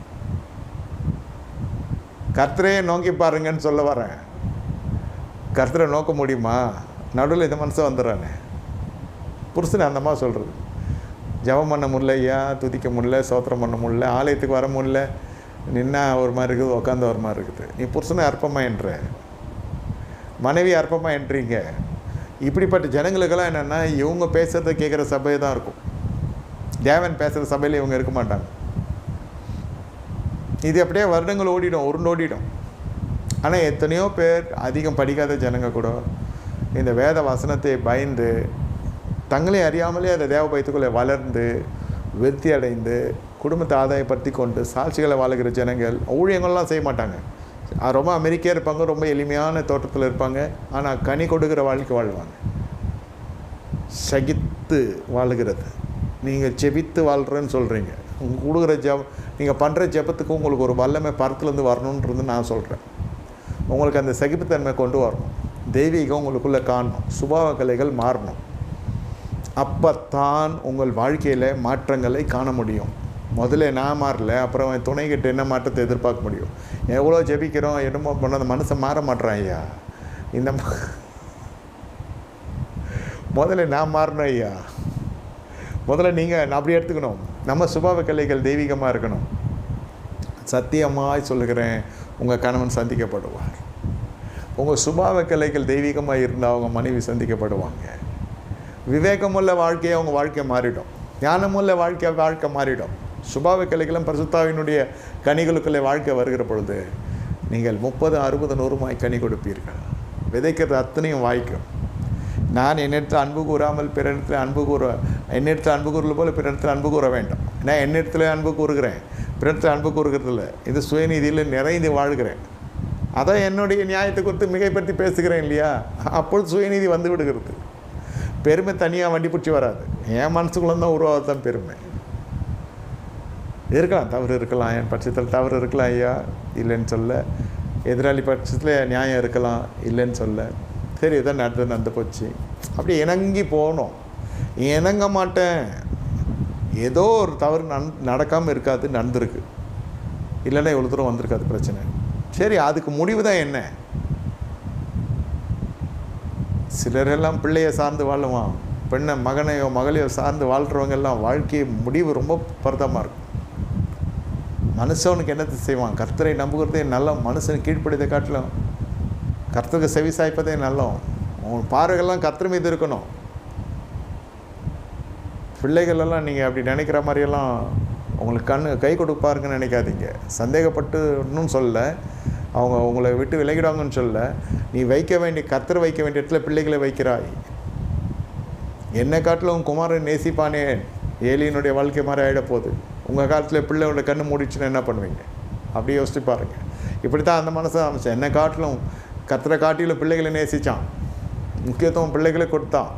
Speaker 1: கர்த்தரையே நோக்கி பாருங்கன்னு சொல்ல வரேன். கர்த்தரை நோக்க முடியுமா? நடுவில் இந்த மனசை வந்துடுறானே புருஷனை அந்தமாக சொல்கிறது. ஜபம் பண்ண முடியல ஐயா, துதிக்க முடியல, சோத்திரம் பண்ண முடியல, ஆலயத்துக்கு வர முடியல, நின்னா ஒரு மாதிரி இருக்குது, உட்காந்து ஒரு மாதிரி இருக்குது. நீ புருஷனை அற்பமாக என்ற, மனைவி அற்பமாக என்றீங்க. இப்படிப்பட்ட ஜனங்களுக்கெல்லாம் என்னென்னா, இவங்க பேசுகிறத கேட்குற சபை தான் இருக்கும். தேவன் பேசுகிற சபையில் இவங்க இருக்க மாட்டாங்க. இது அப்படியே வருடங்கள் ஓடிடும், உருண்டோடிடும். ஆனால் எத்தனையோ பேர் அதிகம் படிக்காத ஜனங்க கூட இந்த வேத வசனத்தை பயந்து தங்களே அறியாமலே அந்த தேவ பயத்துக்குள்ளே வளர்ந்து விருத்தி அடைந்து குடும்பத்தை ஆதாயப்படுத்தி கொண்டு சாட்சிகளை வாழுகிற ஜனங்கள் ஊழியங்கள்லாம் செய்ய மாட்டாங்க. ரொம்ப அமெரிக்கையாக இருப்பாங்க, ரொம்ப எளிமையான தோட்டத்தில் இருப்பாங்க. ஆனால் கனி கொடுக்குற வாழ்க்கை வாழ்வாங்க. சகித்து வாழுகிறது. நீங்கள் செபித்து வாழ்கிறேன்னு சொல்கிறீங்க. உங்கள் கொடுக்குற நீங்கள் பண்ணுற ஜெபத்துக்கு உங்களுக்கு ஒரு வல்லமை பரத்துலேருந்து வரணுன்றது நான் சொல்கிறேன். உங்களுக்கு அந்த சகிப்புத்தன்மை கொண்டு வரணும். தெய்வீகம் உங்களுக்குள்ளே காணணும். சுபாவ கலைகள் மாறணும். அப்போத்தான் உங்கள் வாழ்க்கையில் மாற்றங்களை காண முடியும். முதல்ல நான் மாறல, அப்புறம் என் துணைக்கிட்ட என்ன மாற்றத்தை எதிர்பார்க்க முடியும்? எவ்வளோ ஜெபிக்கிறோம், என்னமோ பண்ண அந்த மனுஷன் மாற மாட்டேறான் ஐயா. இந்த முதல்ல நான் மாறணும் ஐயா. முதல்ல நீங்கள் அப்படி எடுத்துக்கணும். நம்ம சுபாவ கலைகள் தெய்வீகமாக இருக்கணும். சத்தியமாய் சொல்லுகிறேன், உங்கள் கணவன் சந்திக்கப்படுவார். உங்கள் சுபாவ கலைகள் தெய்வீகமாக இருந்தால் அவங்க மனைவி சந்திக்கப்படுவாங்க. விவேகமுள்ள வாழ்க்கையை அவங்க வாழ்க்கை மாறிடும். ஞானமுள்ள வாழ்க்கை மாறிடும். சுபாவ கலைகளும் பரிசுத்தாவினுடைய கனிகளுக்குள்ளே வாழ்க்கை வருகிற பொழுது நீங்கள் 30, 60, 100 கனி கொடுப்பீர்கள். விதைக்கிறது அத்தனையும் வாய்க்கும். நான் என்னிடத்தில் அன்பு கூறாமல் பிறனிடத்தில் அன்பு என்னிடத்தில் அன்பு கூறுவது போல் பிறனிடத்தில் அன்பு கூற வேண்டும். நான் என்னிடத்தில் அன்பு கூறுகிறேன், பிறனிடத்தில் அன்பு கூறுகிறதில்ல. இது சுயநீதியில் நிறைந்து வாழ்கிறேன். அதான் என்னுடைய நியாயத்தை குறித்து மிகைப்படுத்தி பேசுகிறேன் இல்லையா? அப்பொழுது சுயநீதி வந்து விடுகிறது. பெருமை தனியாக வண்டி பிடிச்சி வராது. என் மனசுக்குள்ளே தான் உருவாகத்தான் பெருமை. இருக்கலாம், தவறு இருக்கலாம், என் பட்சத்தில் தவறு இருக்கலாம் ஐயா, இல்லைன்னு சொல்ல. எதிராளி பட்சத்தில் நியாயம் இருக்கலாம், இல்லைன்னு சொல்ல. சரி, இதான் நடந்து போச்சு. அப்படி இணங்கி போகணும். இணங்க மாட்டேன், ஏதோ ஒரு தவறு நடக்காமல் இருக்காது, நடந்திருக்கு, இல்லைன்னா இவ்வளோ தூரம் வந்திருக்காது பிரச்சனை. சரி, அதுக்கு முடிவு தான் என்ன? சிலரெல்லாம் பிள்ளையை சார்ந்து வாழுவான், பெண்ணை மகனையோ மகளையோ சார்ந்து வாழ்கிறவங்க எல்லாம் வாழ்க்கை முடிவு ரொம்ப பரதமாக இருக்கும். மனுஷனுக்கு என்னத்தை செய்வான்? கர்த்தரை நம்புகிறதே நல்ல. மனுஷன் கீழ்ப்படிதை காட்டலாம், கர்த்தருக்கு செவி சாய்ப்பதே நல்லம். உன் பார்வைகள்லாம் கர்த்தர் மீது இருக்கணும். பிள்ளைகளெல்லாம் நீங்கள் அப்படி நினைக்கிற மாதிரியெல்லாம் உங்களுக்கு கை கொடுப்பாருங்கன்னு நினைக்காதீங்க. சந்தேகப்பட்டுன்னு சொல்ல, அவங்க உங்களை விட்டு விலகிடுவாங்கன்னு சொல்ல. நீ கர்த்தர் வைக்க வேண்டிய இடத்துல பிள்ளைகளை வைக்கிறாய். என்னை காட்டில் உன் குமாரன் நேசிப்பானே, ஏலியனுடைய வாழ்க்கை மாதிரி ஆகிடப்போகுது. உங்கள் காலத்தில் பிள்ளையோட கண்ணு மூடிச்சுன்னா என்ன பண்ணுவீங்க? அப்படியே யோசிச்சு பாருங்கள். இப்படி தான் அந்த மனசை அமைச்சேன். என்னை காட்டிலும் கர்த்தரை காட்டிலும் பிள்ளைகளை நேசித்தான், முக்கியத்துவம் பிள்ளைகளை கொடுத்தான்.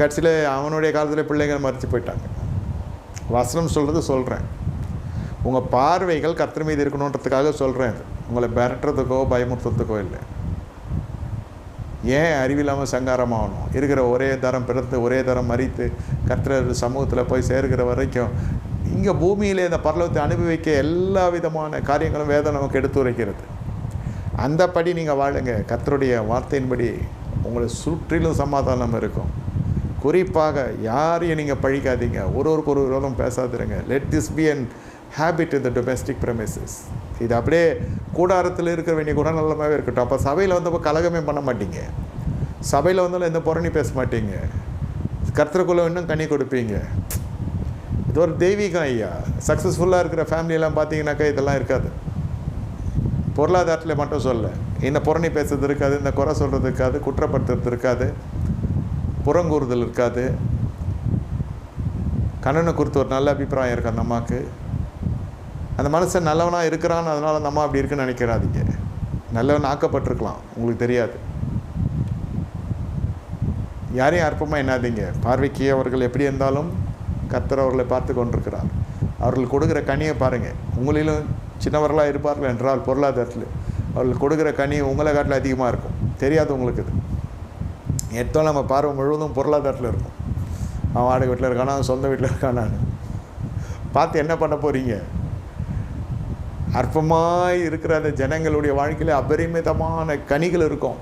Speaker 1: கடைசியில் அவனுடைய காலத்தில் பிள்ளைகள் மறைச்சு போயிட்டாங்க. வசனம் சொல்கிறேன். உங்கள் பார்வைகள் கர்த்தர் மீது இருக்கணுன்றதுக்காக சொல்கிறேன். உங்களை மிரட்டுறதுக்கோ பயமுறுத்துறதுக்கோ இல்லை. ஏன் அறிவில்லாமல் சங்காரமாகணும்? இருக்கிற ஒரே தரம் பிறந்து ஒரே தரம் மறித்து கர்த்தர் சமூகத்தில் போய் சேர்கிற வரைக்கும் இங்கே பூமியிலே இந்த பரலோகத்தை அனுபவிக்க எல்லா விதமான காரியங்களும் வேதம் நமக்கு எடுத்து உரைக்கிறது. அந்தபடி நீங்கள் வாழுங்க. கர்த்தருடைய வார்த்தையின்படி உங்களை சுற்றிலும் சமாதானம் இருக்கும். குறிப்பாக யாரையும் நீங்கள் பழிக்காதீங்க. ஒருவருக்கு ஒரு விரோதம் பேசாதிருங்க. Let this be an habit in the domestic premises. இது அப்படியே கூடாரத்தில் இருக்க வேண்டிய குணநலமாகவே இருக்கட்டும். அப்போ சபையில் வந்தப்போ கலகமே பண்ண மாட்டீங்க. சபையில் வந்தாலும் எந்த புறணி பேச மாட்டீங்க. கர்த்தருக்குள்ளே இன்னும் கனி கொடுப்பீங்க. இது ஒரு தெய்வீகம் ஐயா. சக்ஸஸ்ஃபுல்லாக இருக்கிற ஃபேமிலியெல்லாம் பார்த்தீங்கன்னாக்கா இதெல்லாம் இருக்காது. பொருளாதாரத்தில் மட்டும் சொல்ல, இந்த புறணி பேசுறது இருக்காது, இந்த குறை சொல்கிறது இருக்காது, குற்றப்படுத்துறது இருக்காது, புறங்கூறுதல் இருக்காது. கண்ணனை குறித்து ஒரு நல்ல அபிப்பிராயம் இருக்குது அந்த அம்மாவுக்கு. அந்த மனுஷன் நல்லவனாக இருக்கிறான்னு அதனால் அந்த அம்மா அப்படி இருக்குன்னு நினைக்கிறாதீங்க. நல்லவன் ஆக்கப்பட்டிருக்கலாம், உங்களுக்கு தெரியாது. யாரையும் அற்பமாக எண்ணாதீங்க. பார்வைக்கு அவர்கள் எப்படி இருந்தாலும் கர்த்தர் அவர்களை பார்த்து கொண்டிருக்கிறார். அவர்கள் கொடுக்குற கனியை பாருங்கள். உங்களிலும் சின்னவர்களாக இருப்பார்கள் என்றால் பொருளாதாரத்தில் அவர்கள் கொடுக்குற கனி உங்களை காட்டில் அதிகமாக இருக்கும். தெரியாது உங்களுக்கு. இது எடுத்தாலும் நம்ம பார்வை முழுவதும் பொருளாதாரத்தில் இருக்கும். அவன் வாடகை வீட்டில் இருக்கானா, சொந்த வீட்டில் இருக்கானான்னு பார்த்து என்ன பண்ண போகிறீங்க? அற்பமாய் இருக்கிற அந்த ஜனங்களுடைய வாழ்க்கையில் அபரிமிதமான கனிகள் இருக்கும்.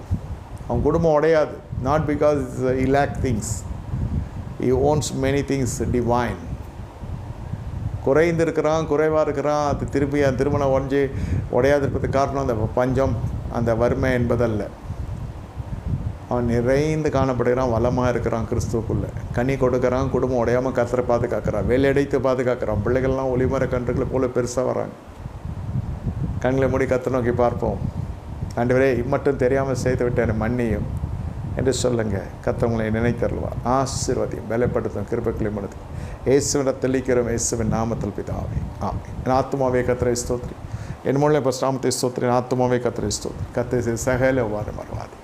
Speaker 1: அவன் குடும்பம் உடையாது. Not because he lack things, he owns many things divine. குறைவாக இருக்கிறான். அது திருப்பி அந்த திருமணம் உடையாது இருப்பதுக்கு காரணம் அந்த பஞ்சம், அந்த வறுமை என்பதல்ல. அவன் நிறைந்து காணப்படுகிறான், வளமாக இருக்கிறான், கிறிஸ்துவுக்குள்ளே கனி கொடுக்குறான், குடும்பம் உடையாமல் கர்த்தரை பாதுகாக்கிறான், வேலையடைத்து பாதுகாக்கிறான். பிள்ளைகள்லாம் ஒளிமர கன்றுகளை போல பெருசாக வராங்க. கண்களை மூடி கர்த்தரை நோக்கி பார்ப்போம். ஆண்டவரே, இம்மட்டும் தெரியாமல் செய்து விட்டேன் மன்னியும் என்று சொல்லுங்கள். கர்த்தர் உங்களை நினைத்தருள்வார். ஆசீர்வதியும், பலப்படுத்தும், கிருபைகளை முடுத்து இயேசுவின் தெளிக்கிறோம். இயேசுவின் நாமத்தில் பிதாவே, ஆமென். என் ஆத்துமாவே கர்த்தரை ஸ்தோத்திரி, என் மூலம் இப்போ நாமத்தை ஸ்தோத்திரி. என் ஆத்துமாவே கர்த்தரை ஸ்தோத்திரி. கர்த்தர் சகல உபகாரம் வருவார்.